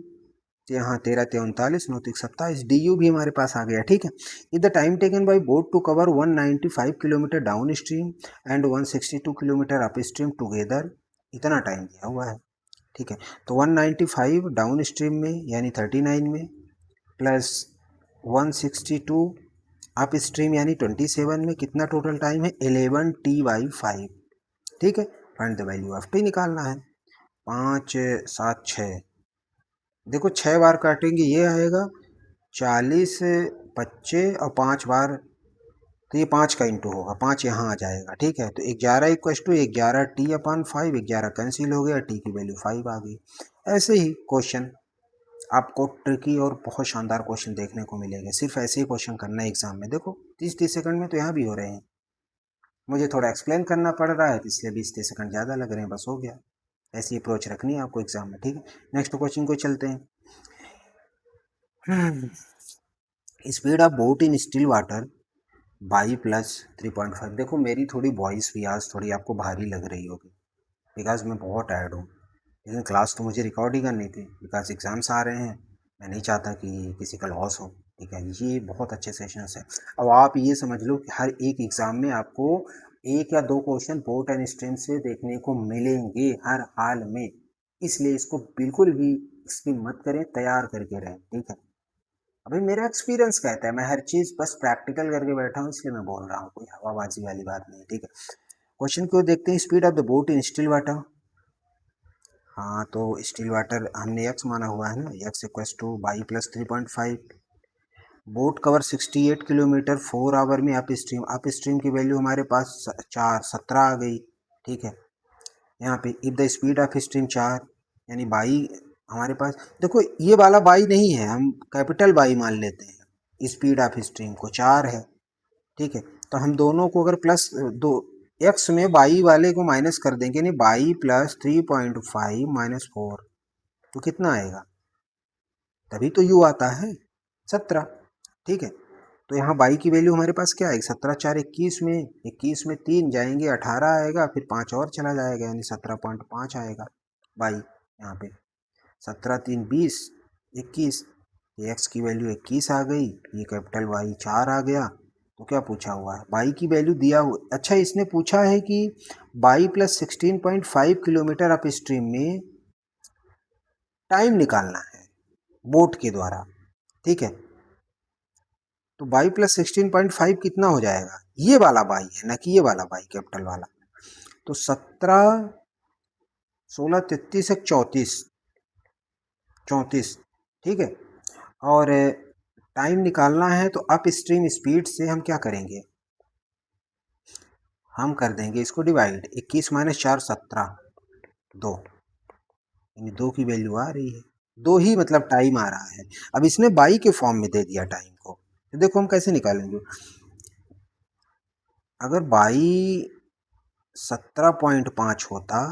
तो यहाँ 13 39 9 27, डी यू भी हमारे पास आ गया। ठीक है, is the time taken by boat to cover 195 kilometre downstream and 162 kilometre upstream together, इतना टाइम दिया हुआ है। ठीक है, तो 195 डाउन स्ट्रीम में यानी 39 में, प्लस 162 अप स्ट्रीम यानी 27 में, कितना टोटल टाइम है 11t/5। ठीक है, find the value of T निकालना है, 5 7 6 देखो 6 बार काटेंगे ये आएगा 40 25 और 5 बार, तो ये 5 का इंटू होगा, 5 यहाँ आ जाएगा, ठीक है। तो 11 equals to 11 T upon 5, 11 cancel हो गया, टी की वैल्यू 5 आ गई। ऐसे ही क्वेश्चन आपको ट्रिकी और बहुत शानदार क्वेश्चन देखने को मिलेंगे। सिर्फ ऐसे ही क्वेश्चन करना है एग्जाम में। देखो 30-30 सेकंड में तो यहाँ भी हो रहे हैं, मुझे थोड़ा एक्सप्लेन करना पड़ रहा है तो इसलिए 20-30 सेकंड ज़्यादा लग रहे हैं, बस हो गया। ऐसी अप्रोच रखनी है आपको एग्जाम में, ठीक है। नेक्स्ट क्वेश्चन को चलते हैं। Speed of boat in still water by plus 3.5। देखो मेरी थोड़ी वॉइस भी आज थोड़ी आपको भारी लग रही होगी, बिकॉज मैं बहुत टायर्ड हूँ, लेकिन क्लास तो मुझे रिकॉर्ड ही करनी थी, बिकॉज एग्ज़ाम्स आ रहे हैं। मैं नहीं चाहता कि किसी का लॉस हो, ठीक है। ये बहुत अच्छे सेशंस हैं। अब आप ये समझ लो कि हर एक एग्ज़ाम में आपको 1 या 2 क्वेश्चन बोट एंड स्ट्रीम से देखने को मिलेंगे हर हाल में, इसलिए इसको बिल्कुल भी स्किप मत करें, तैयार करके रहें, ठीक है। अभी मेरा एक्सपीरियंस कहता है, मैं हर चीज़ बस प्रैक्टिकल करके बैठा हूँ इसलिए मैं बोल रहा हूँ, कोई हवाबाजी वाली बात नहीं, ठीक है। क्वेश्चन को देखते हैं। Speed of the boat in still water. हाँ तो स्टिल वाटर हमने एक्स माना हुआ है ना, x equals to y plus 3.5। Boat cover 68 kilometre 4 hour में अप स्ट्रीम। अप स्ट्रीम की वैल्यू हमारे पास 17 आ गई, ठीक है। यहाँ पे if the speed of stream 4, यानी बाई हमारे पास, देखो ये वाला बाई नहीं है, हम कैपिटल बाई मान लेते हैं। स्पीड ऑफ स्ट्रीम को 4 है, ठीक है। तो हम दोनों को अगर प्लस दो एक्स में बाई वाले को माइनस कर देंगे, नहीं बाई प्लस 3.5 माइनस 4, तो कितना आएगा, तभी तो यू आता है 17, ठीक है। तो यहाँ बाई की वैल्यू हमारे पास क्या आएगी, 17 4 21 में, 21 में 3 जाएंगे 18 आएगा, फिर 5 और चला जाएगा यानी 17.5 आएगा बाई यहाँ पे। 17 3 20 21, एक्स की वैल्यू 21 आ गई, ये कैपिटल वाई 4 आ गया। तो क्या पूछा हुआ है, बाई की वैल्यू दिया हुआ। अच्छा इसने पूछा है कि by plus 16.5 kilometre upstream में टाइम निकालना है बोट के द्वारा, ठीक है। तो बाई प्लस 16.5 कितना हो जाएगा, ये वाला बाई है ना कि ये वाला बाई कैपिटल वाला। तो 17 16 33 एक 34, ठीक है। और टाइम निकालना है तो अप स्ट्रीम स्पीड से हम क्या करेंगे, हम कर देंगे इसको डिवाइड, 21 माइनस 4 17, 2, यानी 2 की वैल्यू आ रही है, 2 ही मतलब टाइम आ रहा है। अब इसने बाई के फॉर्म में दे दिया टाइम को, तो देखो हम कैसे निकालेंगे। अगर बाई 17.5 होता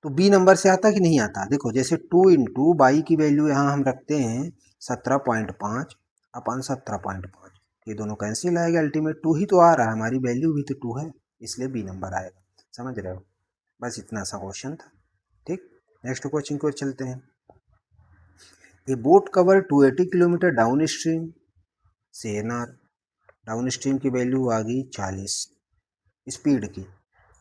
तो बी नंबर से आता कि नहीं आता, देखो जैसे 2 इंटू बाई की वैल्यू यहाँ हम रखते हैं 17.5 अपन 17.5, ये दोनों कैंसिल आएगा, अल्टीमेट 2 ही तो आ रहा है, हमारी वैल्यू भी तो 2 है, इसलिए बी नंबर आएगा। समझ रहे हो, बस इतना सा क्वेश्चन था, ठीक। नेक्स्ट क्वेश्चन को चलते हैं। A boat cover 280 kilometre downstream से एनआर। डाउन स्ट्रीम की वैल्यू आ गई 40 स्पीड की।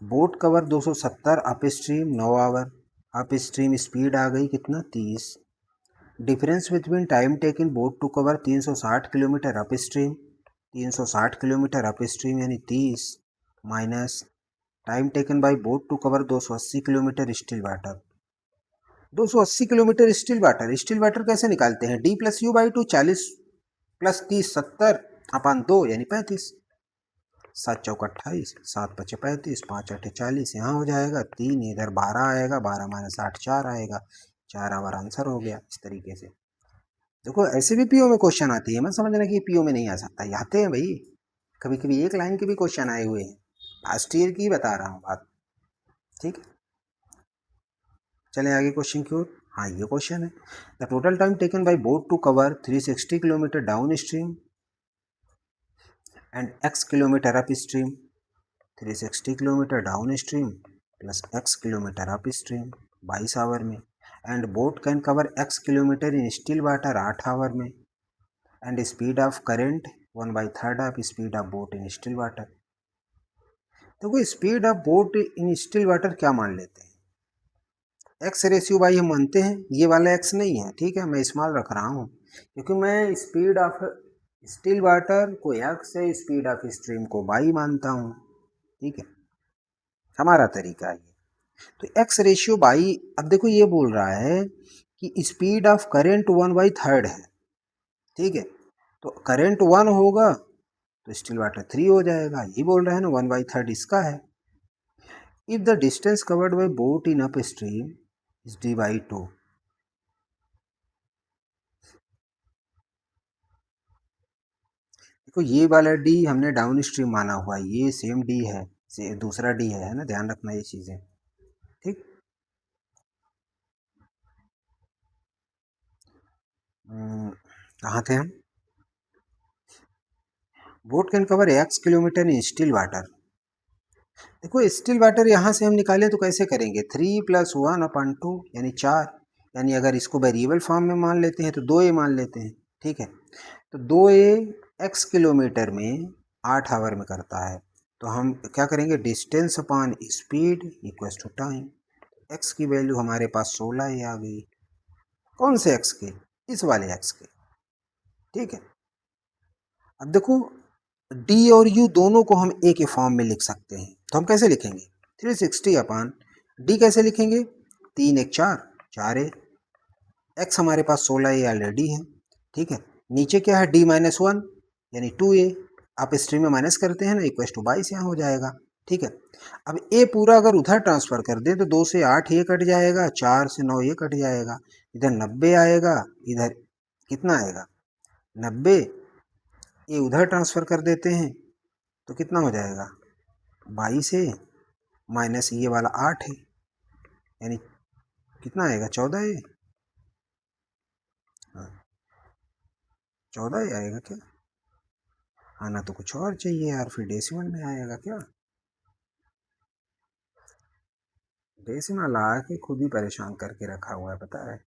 Boat cover 270 upstream 9 hour, upstream speed आ गई कितना 30। Difference between time taken boat to cover 360 kilometre upstream, 360 kilometre upstream यानी 30, minus time taken by boat to cover 280 kilometre still water. 280 kilometre still water, still water कैसे निकालते हैं, D plus you by two, 40 plus 30 70 अपन 2 यानी 35, 7 चौक 28, 7 पचे 35, 5 8 40, यहाँ हो जाएगा 3, इधर 12 आएगा, 12 माइनस 8 4 आएगा, 4 हमारा आंसर हो गया। इस तरीके से देखो ऐसे भी पीओ में क्वेश्चन आती है, मैं समझना कि पीओ में नहीं आ सकता, ये आते हैं भाई, कभी कभी एक लाइन के भी क्वेश्चन आए हुए हैं, लास्ट ईयर की बता रहा हूँ बात, ठीक है। चले आगे क्वेश्चन की ओर। हाँ ये क्वेश्चन है, the total time taken by boat to cover 360 kilometre downstream and x kilometre upstream, 360 kilometre downstream plus x kilometre upstream 22 hour में, and boat can cover x kilometre in still water 8 hour में, and speed of current 1/3 of speed of boat in still water. देखो speed of boat in still water क्या मान लेते हैं, x ratio by हम मानते हैं, ये वाला एक्स नहीं है, ठीक है, मैं स्मॉल रख रहा हूँ क्योंकि मैं स्पीड ऑफ स्टिल वाटर को एक्स है, स्पीड ऑफ स्ट्रीम को बाई मानता हूँ, ठीक है, हमारा तरीका है। तो एक्स रेशियो बाई, अब देखो ये बोल रहा है कि स्पीड ऑफ करेंट 1/3 है, ठीक है। तो करेंट 1 होगा तो स्टिल वाटर 3 हो जाएगा, ये बोल रहे हैं ना, 1/3 इसका है। If the distance covered by boat in up stream is d/2, देखो ये वाला डी हमने डाउन स्ट्रीम माना हुआ है, ये सेम डी है, से दूसरा डी है ना, ध्यान रखना ये चीजें, ठीक। कहाँ थे हम? Boat can cover x kilometre in still water. देखो स्टिल वाटर यहाँ से हम निकाले तो कैसे करेंगे, 3+1/2 यानी 4, यानी अगर इसको वेरिएबल फॉर्म में मान लेते हैं तो 2a मान लेते हैं, ठीक है। तो 2a x किलोमीटर में 8 आवर में करता है, तो हम क्या करेंगे, distance upon speed equals to time. x की वैल्यू हमारे पास 16 ही आ गई। कौन से x के? इस वाले x के, ठीक है। अब देखो d और u दोनों को हम a के फॉर्म में लिख सकते हैं, तो हम कैसे लिखेंगे, 360/d कैसे लिखेंगे, 3 1 4, 4a, x हमारे पास 16 ये ऑलरेडी है, ठीक है। नीचे क्या है, d-1 यानी 2a, आप स्ट्रीम में माइनस करते हैं ना, इक्वल टू 22 यहाँ हो जाएगा, ठीक है। अब a पूरा अगर उधर ट्रांसफर कर दे तो 2 से 8 ये कट जाएगा, 4 से 9 ये कट जाएगा, इधर 90 आएगा, इधर कितना आएगा 90, ये उधर ट्रांसफर कर देते हैं तो कितना हो जाएगा 22 है, माइनस ये वाला 8 है, यानी कितना आएगा 14 है, हाँ 14 ही आएगा क्या, आना तो कुछ और चाहिए यार, फिर डेसिमल में आएगा क्या, डेसिमल आके खुद ही परेशान करके रखा हुआ है पता है।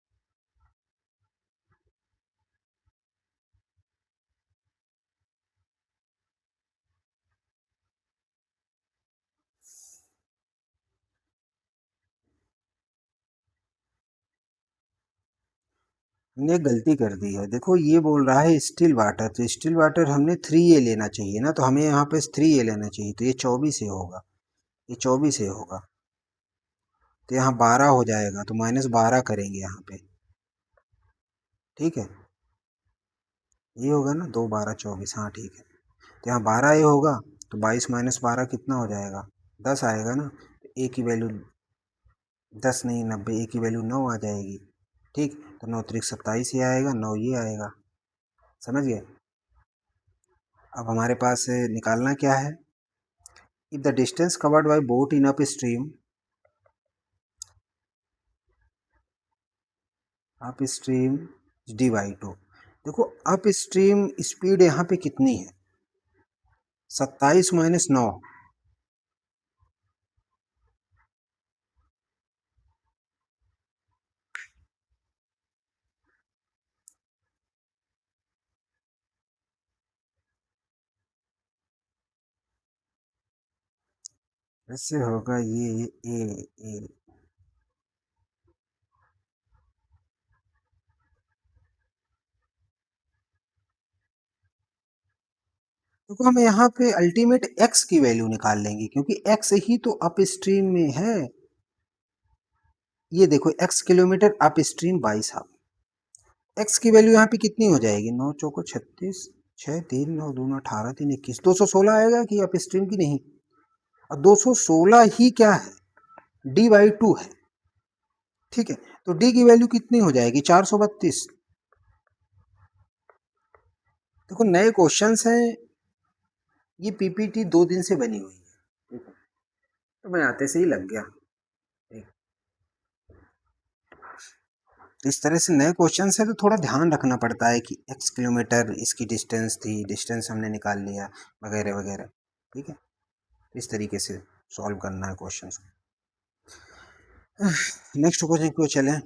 हमने गलती कर दी है, देखो ये बोल रहा है स्टिल वाटर, तो स्टिल वाटर हमने 3a लेना चाहिए ना, तो हमें यहाँ पे 3a लेना चाहिए, तो ये 24 से होगा, ये 24 से होगा, तो यहाँ 12 हो जाएगा, तो -12 करेंगे यहाँ पे, ठीक है। ये होगा ना 2 12 24, हाँ ठीक है। तो यहाँ 12 ये होगा, तो 22 - 12 कितना हो जाएगा, 10 आएगा ना, तो ए की वैल्यू 10 नहीं 90, ए की वैल्यू 9 आ जाएगी, ठीक। तो 9 3 27 ये आएगा, 9 ये आएगा, समझ गए। अब हमारे पास निकालना क्या है, if the distance covered by boat in up stream d/2, देखो अप स्ट्रीम स्पीड यहाँ पे कितनी है, 27 - 9, इससे होगा ये ए। देखो हम यहाँ पे अल्टीमेट x की वैल्यू निकाल लेंगे, क्योंकि x ही तो अप स्ट्रीम में है, ये देखो x kilometre upstream 22 half, x की वैल्यू यहाँ पे कितनी हो जाएगी, 9 चौको 36, 6 3 9 2 18 3 21, 216 आएगा कि अप स्ट्रीम की नहीं, और 216 ही क्या है, d/2 है, ठीक है। तो d की वैल्यू कितनी हो जाएगी, 432। देखो नए क्वेश्चंस हैं, ये पीपीटी 2 दिन से बनी हुई है, ठीक है? तो मैं आते से ही लग गया, ठीक। तो इस तरह से नए क्वेश्चन है, तो थोड़ा ध्यान रखना पड़ता है कि x किलोमीटर इसकी डिस्टेंस थी, डिस्टेंस हमने निकाल लिया वगैरह वगैरह, ठीक है। इस तरीके से सॉल्व करना है क्वेश्चन। नेक्स्ट क्वेश्चन को चलें,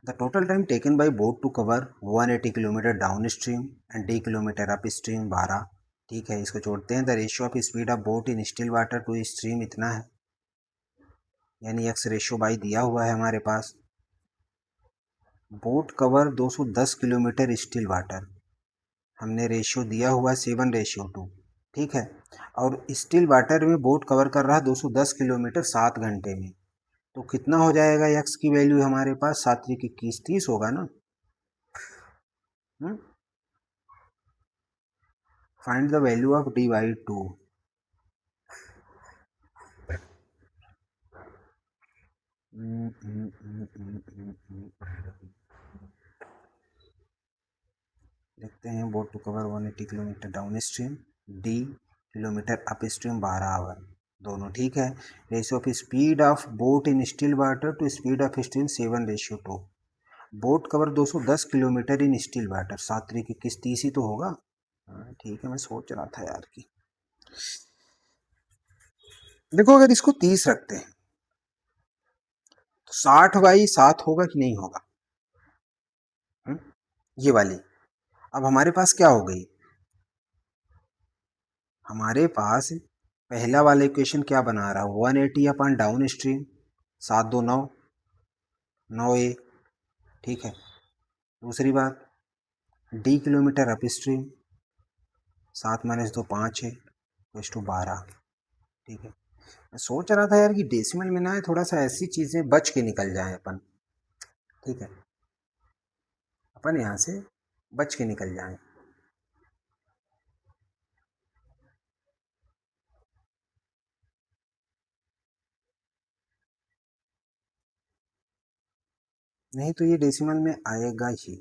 the total time taken by boat to cover 180 kilometre downstream and d kilometre upstream 12, ठीक है। इसको जोड़ते हैं, the ratio of speed of boat in still water to stream इतना है, यानी x रेशियो बाई दिया हुआ है हमारे पास, boat cover 210 kilometre still water, हमने रेशियो दिया हुआ है 7:2, ठीक है। और स्टिल वाटर में बोट कवर कर रहा है 210 किलोमीटर 7 घंटे में, तो कितना हो जाएगा x की वैल्यू हमारे पास 7 3 21 30 होगा ना। Find the value of dy/2। देखते हैं boat to cover 180 kilometre downstream, D kilometre upstream 12 hour, दोनों ठीक है। Ratio of speed of boat in still water to speed of stream 7:2। Boat cover 210 kilometre in still water, 7 3 21 30 ही तो होगा। हाँ ठीक है, मैं सोच रहा था यार कि देखो अगर इसको 30 रखते हैं तो 60/7 होगा कि नहीं होगा। ये वाली अब हमारे पास क्या हो गई, हमारे पास पहला वाला इक्वेशन क्या बना रहा है, 180 अपन डाउन स्ट्रीम 7 2 9 9a, ठीक है। दूसरी बात डी किलोमीटर अप स्ट्रीम 7 - 2 5 है, इक्वल्स टू 12, ठीक है। मैं सोच रहा था यार कि डेसिमल में ना है, थोड़ा सा ऐसी चीज़ें बच के निकल जाए अपन, ठीक है, अपन यहाँ से बच के निकल जाए। नहीं तो ये डेसिमल में आएगा ही,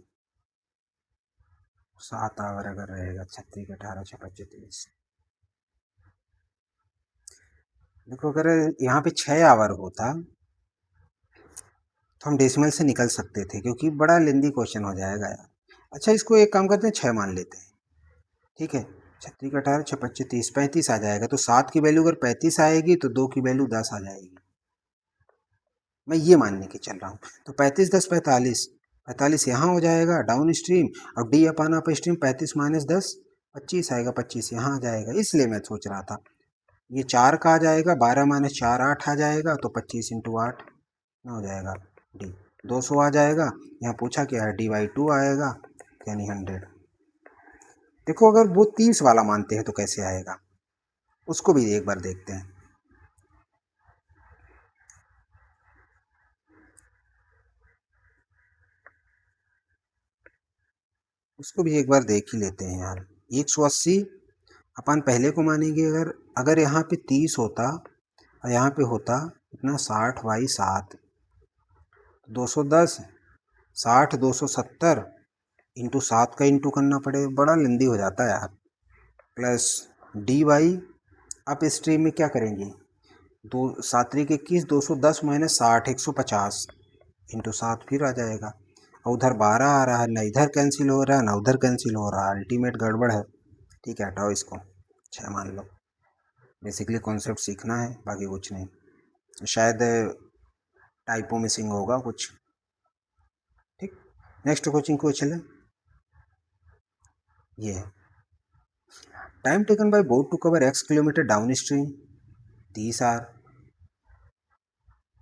7 आवर अगर रहेगा, 36 18 6 25 30। देखो अगर यहाँ पे 6 आवर होता तो हम डेसिमल से निकल सकते थे, क्योंकि बड़ा लेंदी क्वेश्चन हो जाएगा यार। अच्छा इसको एक काम करते हैं, 6 मान लेते हैं, ठीक है। 36 18 6 25 30 35 आ जाएगा, तो 7 की वैल्यू अगर 35 आएगी तो 2 की वैल्यू 10 आ जाएगी, मैं ये मानने के चल रहा हूँ। तो 35 10 45, 45 यहाँ हो जाएगा डाउन स्ट्रीम, और डी अपान अप स्ट्रीम 35 - 10 25 आएगा, 25 यहाँ आ जाएगा। इसलिए मैं सोच रहा था ये 4 का आ जाएगा, 12 - 4 8 आ जाएगा, तो 25 × 8 हो जाएगा, डी 200 आ जाएगा। यहाँ पूछा क्या है, dy/2 आएगा, यानी 100। देखो अगर वो 30 वाला मानते हैं तो कैसे आएगा, उसको भी एक बार देखते हैं। उसको भी एक बार देख ही लेते हैं यार। 180 अपन पहले को मानेंगे, अगर अगर यहाँ पे 30 होता और यहाँ पे होता इतना 60/7, 210 60 270 इंटू 7 का इंटू करना पड़े, बड़ा लेंदी हो जाता है यार। प्लस dy अप स्ट्रीम में क्या करेंगे, 7 3 21 210 - 60 150 इंटू 7 फिर आ जाएगा, और उधर 12 आ रहा है, ना इधर कैंसिल हो रहा है ना उधर कैंसिल हो रहा है, अल्टीमेट गड़बड़ है। ठीक है हटाओ इसको, 6 मान लो। बेसिकली कॉन्सेप्ट सीखना है, बाकी कुछ नहीं, शायद टाइपो मिसिंग होगा कुछ। ठीक, नेक्स्ट कोचिंग को चले। ये है time taken by boat to cover x kilometre downstream 30 hour,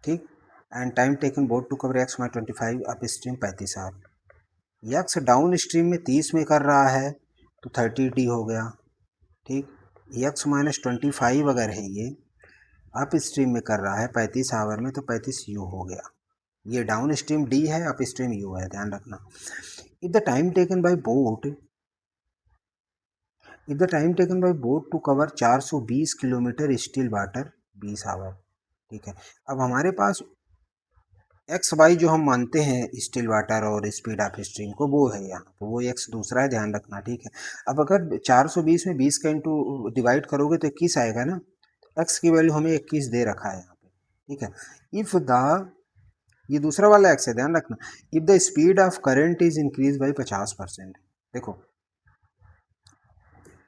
ठीक, and time taken boat to cover x - 25 upstream 35 hour. X downstream में 30 में कर रहा है तो 30t हो गया, ठीक। x - 25 अगर है ये अप स्ट्रीम में कर रहा है 35 आवर में, तो 35u हो गया। ये डाउन स्ट्रीम d है, अप स्ट्रीम u है, ध्यान रखना। If the time taken by boat to cover 420 kilometre still water 20 hour, ठीक है। अब हमारे पास एक्स वाई जो हम मानते हैं स्टिल वाटर और स्पीड ऑफ स्ट्रीम को, वो है यहाँ, तो वो एक्स दूसरा है, ध्यान रखना, ठीक है। अब अगर 420 में 20 का इंटू डिवाइड करोगे तो 21 आएगा ना, एक्स की वैल्यू हमें 21 दे रखा है यहाँ पे, ठीक है। इफ द, ये दूसरा वाला एक्स है, ध्यान रखना। If the speed of current is increase by 50%, देखो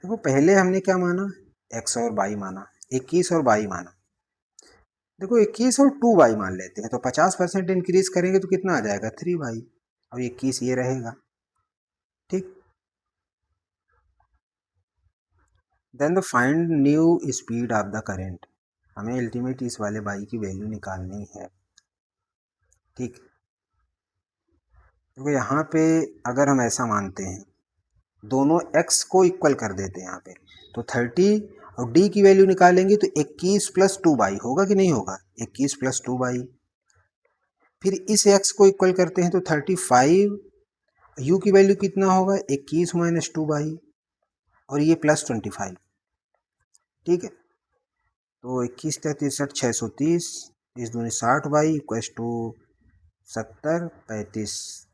देखो पहले हमने क्या माना, एक्स और वाई माना, 21 और वाई माना। देखो 21 और 2y मान लेते हैं, तो 50% इंक्रीज करेंगे तो कितना आ जाएगा, 3y, और 21 ये रहेगा, ठीक। Then the find new speed of the current, हमें अल्टीमेट इस वाले y की वैल्यू निकालनी है, ठीक। देखो यहाँ पे अगर हम ऐसा मानते हैं, दोनों x को इक्वल कर देते हैं यहाँ पे, तो 30 और d की वैल्यू निकालेंगे तो 21 + 2y होगा कि नहीं होगा, 21 + 2y, फिर इस x को इक्वल करते हैं तो 35, u की वैल्यू कितना होगा 21 माइनस 2/, और ये प्लस 25, ठीक है। तो 21 63 630, 30 दूनी 60/, इक्वस टू 70 35।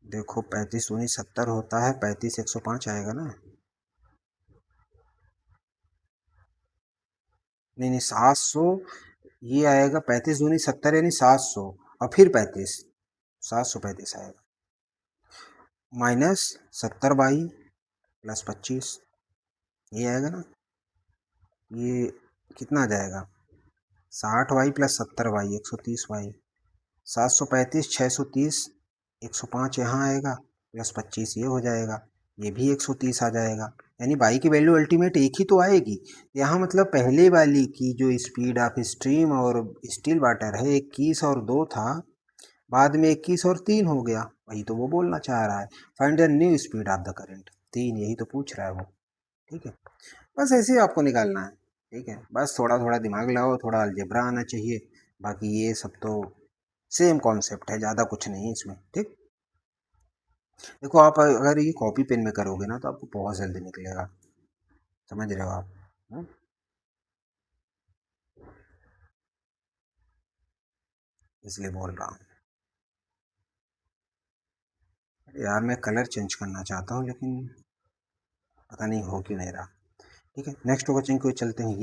देखो 35 दूनी 70 होता है, 35 105 आएगा ना। नहीं नहीं 700, ये आएगा 35 दूनी 70 यानी 700, और फिर 35, 735 आएगा, माइनस 70/, प्लस 25, ये आएगा ना। ये कितना आ जाएगा 60/, प्लस 70/, 130/, 735 630, 105 यहाँ आएगा, प्लस 25 ये हो जाएगा, ये भी 130 आ जाएगा। यानी बाई की वैल्यू अल्टीमेट एक ही तो आएगी। यहाँ मतलब पहले वाली की जो स्पीड ऑफ स्ट्रीम और स्टिल वाटर है 21 और 2 था, बाद में 21 और 3 हो गया, वही तो वो बोलना चाह रहा है। Find the new speed of the current, 3 यही तो पूछ रहा है वो, ठीक है। बस ऐसे ही आपको निकालना है, ठीक है। बस थोड़ा थोड़ा दिमाग लगाओ, थोड़ा अलजेब्रा आना चाहिए, बाकी ये सब तो सेम कॉन्सेप्ट है, ज़्यादा कुछ नहीं है इसमें, ठीक। देखो आप अगर ये कॉपी पेन में करोगे ना तो आपको बहुत जल्दी निकलेगा, समझ रहे हो आप। हुँ? इसलिए बोल रहा हूँ यार, मैं कलर चेंज करना चाहता हूँ लेकिन पता नहीं हो क्यों नहीं रहा, ठीक है। नेक्स्ट क्वेश्चन को चलते हैं।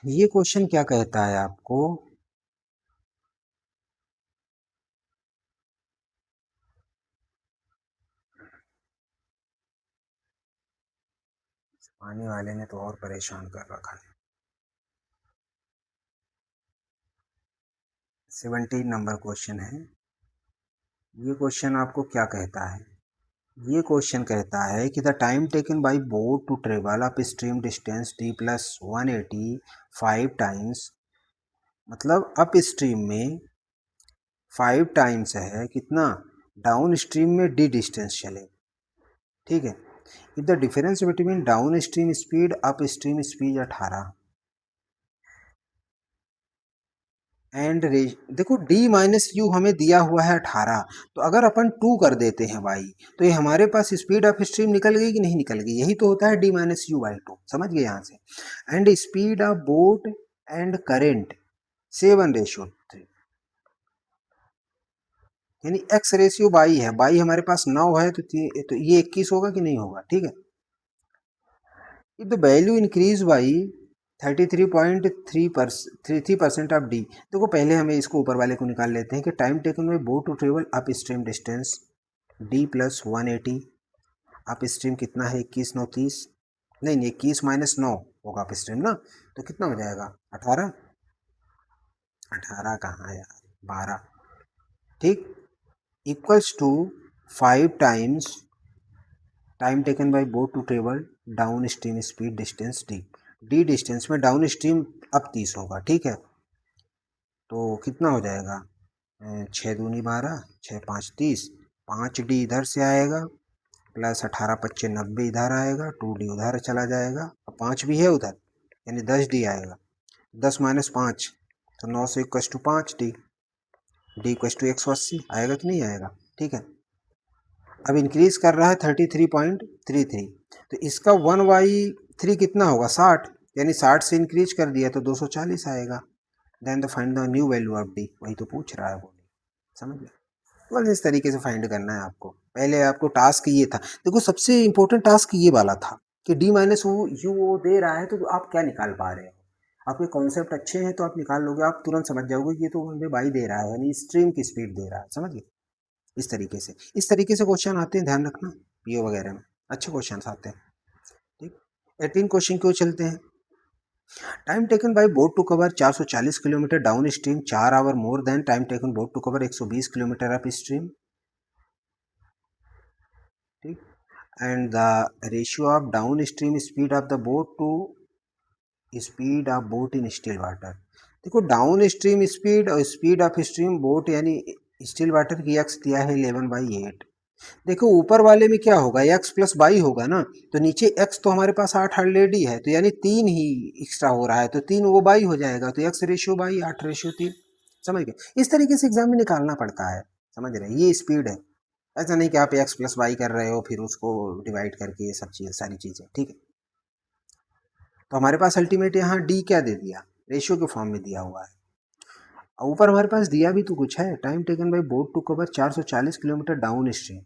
ये क्वेश्चन क्या कहता है आपको, पानी वाले ने तो और परेशान कर रखा है। 17 नंबर क्वेश्चन है। ये क्वेश्चन आपको क्या कहता है, ये क्वेश्चन कहता है कि the time taken by boat to travel upstream distance D plus 185 times, मतलब अप स्ट्रीम में 5 टाइम्स है कितना, डाउन स्ट्रीम में डी डिस्टेंस चले, ठीक है। If the difference between downstream speed upstream speed 18 and देखो d minus U हमें दिया हुआ है 18, तो अगर अपन 2 कर देते हैं y, तो ये हमारे पास स्पीड ऑफ स्ट्रीम निकल गई कि नहीं निकल गई, यही तो होता है d माइनस यू बाई 2, समझ गए यहाँ से। And speed of boat and current 7:3, यानी x रेशियो बाई है, बाई हमारे पास 9 है, तो ये 21 होगा कि नहीं होगा, ठीक है। If the value increase by 33.33% of D, देखो पहले हमें इसको ऊपर वाले को निकाल लेते हैं कि time taken by boat to travel upstream distance D plus 180, upstream कितना है 21 9 30, नहीं नहीं 21 माइनस 9 होगा अप स्ट्रीम ना, तो कितना हो जाएगा 18, 18 कहाँ है यार 12, ठीक, equals to 5 times time taken by boat to travel downstream speed distance D, D distance में डाउन स्ट्रीम अब 30 होगा, ठीक है। तो कितना हो जाएगा 6 दूनी 12, 6×5 = 30, 5d इधर से आएगा, प्लस 18×5 = 90 इधर आएगा, 2d उधर चला जाएगा, और 5 भी है उधर, यानी 10d आएगा, 10 माइनस 5, तो 9 से equals to 5d, d equals to 180 आएगा कि नहीं आएगा, ठीक है। अब इंक्रीज कर रहा है 33.33, तो इसका 1/3 कितना होगा 60, यानी 60 से इंक्रीज कर दिया तो 240 आएगा। Then the find the new value of D, वही तो पूछ रहा है वो, समझ गए। बस इस तरीके से फाइंड करना है आपको, पहले आपको टास्क ये था, देखो सबसे इंपॉर्टेंट टास्क ये वाला था कि डी माइनस वो यू वो दे रहा है, तो आप क्या निकाल पा रहे हो, आपके कॉन्सेप्ट अच्छे हैं तो आप निकाल लोगे, आप तुरंत समझ जाओगे कि ये तो हमें बाई दे रहा है, यानी स्ट्रीम की स्पीड दे रहा है, समझ गए। इस तरीके से क्वेश्चन आते हैं, ध्यान रखना पीओ वगैरह में अच्छे क्वेश्चन आते हैं, ठीक। 18 क्वेश्चन क्यों चलते हैं। Time taken by boat to cover 440 kilometre downstream 4 hour more than time taken boat to cover 120 kilometre upstream, ठीक। And the ratio of downstream speed of the boat to speed of boat in still water, देखो downstream speed और speed of stream boat यानी still water की x दिया है 11/8, देखो ऊपर वाले में क्या होगा, x प्लस बाई होगा ना, तो नीचे x तो हमारे पास 8 ऑलरेडी है, तो यानी 3 ही एक्स्ट्रा हो रहा है, तो 3 वो बाई हो जाएगा, तो x रेशियो बाई 8 रेशियो 3। समझ गए, इस तरीके से एग्जाम में निकालना पड़ता है। समझ रहे हैं, ये स्पीड है। ऐसा नहीं कि आप x प्लस बाई कर रहे हो फिर उसको डिवाइड करके, ये सब चीज़ सारी चीज़ें, ठीक है। तो हमारे पास अल्टीमेट यहाँ डी क्या दे दिया, रेशियो के फॉर्म में दिया हुआ है। ऊपर हमारे पास दिया भी तो कुछ है, time taken by boat to cover 440 kilometre downstream.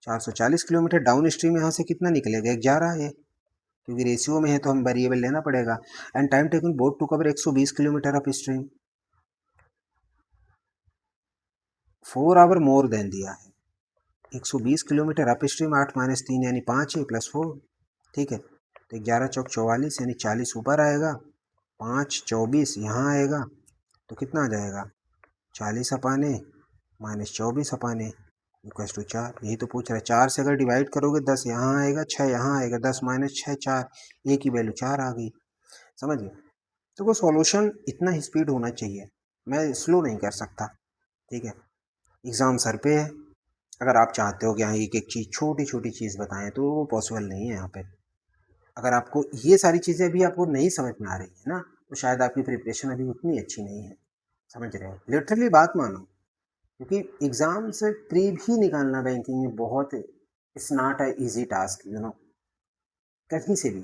440 kilometre downstream यहाँ से कितना निकलेगा, 11 है, क्योंकि रेशियो में है तो हम वेरिएबल लेना पड़ेगा। And time taken boat to cover 120 kilometre upstream, 4 hour more than दिया है। 120 किलोमीटर अप स्ट्रीम, 8 माइनस 3 यानी 5 है, प्लस 4, ठीक है। तो 11 चौक 44 यानी 40 ऊपर आएगा, 5 24 यहाँ आएगा, तो कितना आ जाएगा 40 अपाने माइनस 24 अपाने इक्वल्स टू 4। यही तो पूछ रहा है, 4 से अगर डिवाइड करोगे 10 यहाँ आएगा, 6 यहाँ आएगा, 10 माइनस 6 4, ए की वैल्यू 4 आ गई। समझ गए। तो वो सॉल्यूशन इतना ही स्पीड होना चाहिए, मैं स्लो नहीं कर सकता, ठीक है। एग्ज़ाम सर पे है, अगर आप चाहते हो कि हाँ एक एक चीज़ छोटी छोटी चीज़ बताएं तो वो पॉसिबल नहीं है यहाँ पे। अगर आपको ये सारी चीज़ें अभी आपको नहीं समझ में आ रही है ना, तो शायद आपकी प्रिपरेशन अभी उतनी अच्छी नहीं है। समझ रहे हो, लिटरली बात मानो, क्योंकि एग्ज़ाम से प्री भी निकालना बैंकिंग में बहुत, it's not a easy task, you know, कहीं से भी।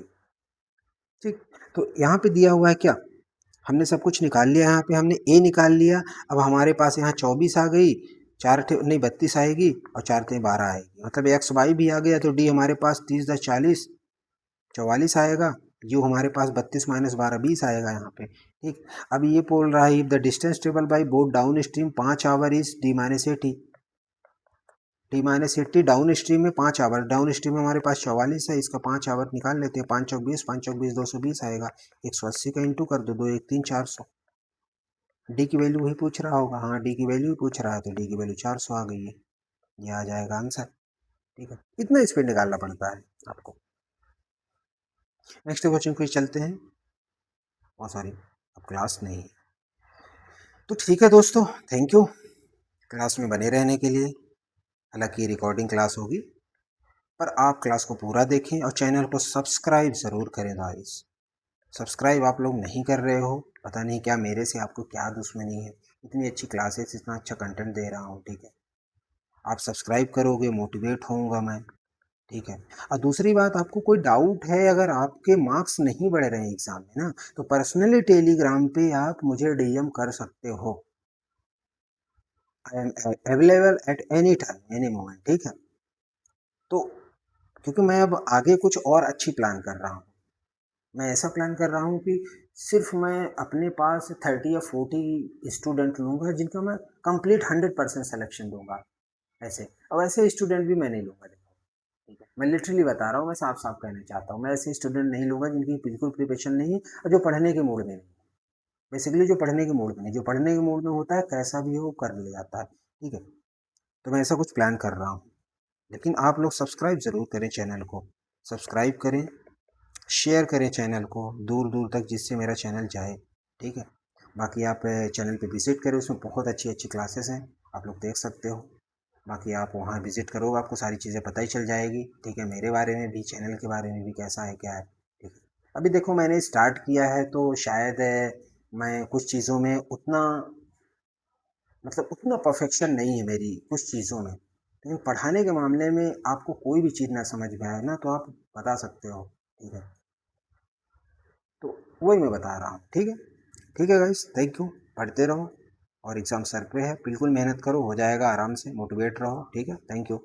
ठीक, तो यहाँ पे दिया हुआ है क्या, हमने सब कुछ निकाल लिया, यहाँ पे हमने ए निकाल लिया। अब हमारे पास यहाँ 24 आ गई, चार नहीं 32 आएगी, और 4 थे 12 आएगी, मतलब एक्स वाई भी आ गया, तो डी हमारे पास 30 10 40 44 आएगा। यू हमारे पास 32 माइनस 12 20 आएगा यहाँ पे, ठीक। अब ये बोल रहा है the distance table by boat downstream 5 hour is D minus 80, D minus 80 down stream में 5 आवर, डाउन स्ट्रीम में हमारे पास 44 है, इसका 5 आवर निकाल लेते हैं, 5 चौक 20 5 चौक 20 220 आएगा, 180 का इंटू कर दो, 2 1 3 400। डी की वैल्यू वही पूछ रहा होगा, हाँ डी की वैल्यू ही पूछ रहा है, तो डी की वैल्यू 400 आ गई है, ये आ जाएगा आंसर, ठीक है। इतना स्पीड निकालना पड़ता है आपको। नेक्स्ट क्वेश्चन पे चलते हैं, और सॉरी अब क्लास नहीं, तो ठीक है दोस्तों, थैंक यू क्लास में बने रहने के लिए। हालांकि रिकॉर्डिंग क्लास होगी, पर आप क्लास को पूरा देखें और चैनल को सब्सक्राइब ज़रूर करें गाइस। सब्सक्राइब आप लोग नहीं कर रहे हो, पता नहीं क्या मेरे से आपको क्या दुश्मनी है, इतनी अच्छी क्लासेस इतना अच्छा कंटेंट दे रहा हूँ, ठीक है। आप सब्सक्राइब करोगे मोटिवेट होऊंगा मैं, ठीक है। और दूसरी बात, आपको कोई डाउट है, अगर आपके मार्क्स नहीं बढ़ रहे हैं एग्जाम में ना, तो पर्सनली टेलीग्राम पे आप मुझे डीएम कर सकते हो, I am available at any time any moment, ठीक है। तो क्योंकि मैं अब आगे कुछ और अच्छी प्लान कर रहा हूँ, मैं ऐसा प्लान कर रहा हूँ कि सिर्फ मैं अपने पास 30 या 40 स्टूडेंट लूँगा जिनका मैं कंप्लीट 100% सिलेक्शन दूंगा, ऐसे। अब ऐसे स्टूडेंट भी मैं नहीं लूँगा, देखो, ठीक है, मैं लिटरली बता रहा हूँ, मैं साफ साफ कहना चाहता हूँ, मैं ऐसे स्टूडेंट नहीं लूँगा जिनकी बिल्कुल प्रिपरेशन नहीं है और जो पढ़ने के मूड में नहीं, बेसिकली जो पढ़ने के मूड में नहीं, जो पढ़ने के मूड में होता है कैसा भी हो कर ले जाता है, ठीक है। तो मैं ऐसा कुछ प्लान कर रहा हूँ, लेकिन आप लोग सब्सक्राइब ज़रूर करें चैनल को, सब्सक्राइब करें, शेयर करें चैनल को दूर दूर तक, जिससे मेरा चैनल जाए, ठीक है। बाकी आप चैनल पे विज़िट करें, उसमें बहुत अच्छी अच्छी क्लासेस हैं, आप लोग देख सकते हो। बाकी आप वहाँ विज़िट करोगे, आपको सारी चीज़ें पता ही चल जाएगी, ठीक है, मेरे बारे में भी, चैनल के बारे में भी कैसा है क्या है, ठीक है। अभी देखो मैंने स्टार्ट किया है, तो शायद मैं कुछ चीज़ों में उतना, मतलब उतना परफेक्शन नहीं है मेरी कुछ चीज़ों में, लेकिन पढ़ाने के मामले में आपको कोई भी चीज़ ना समझ में आए ना, तो आप बता सकते हो, ठीक है। तो वही मैं बता रहा हूँ, ठीक है। ठीक है गाइस, थैंक यू, पढ़ते रहो, और एग्ज़ाम सर पे है, बिल्कुल मेहनत करो, हो जाएगा आराम से, मोटिवेट रहो, ठीक है, थैंक यू।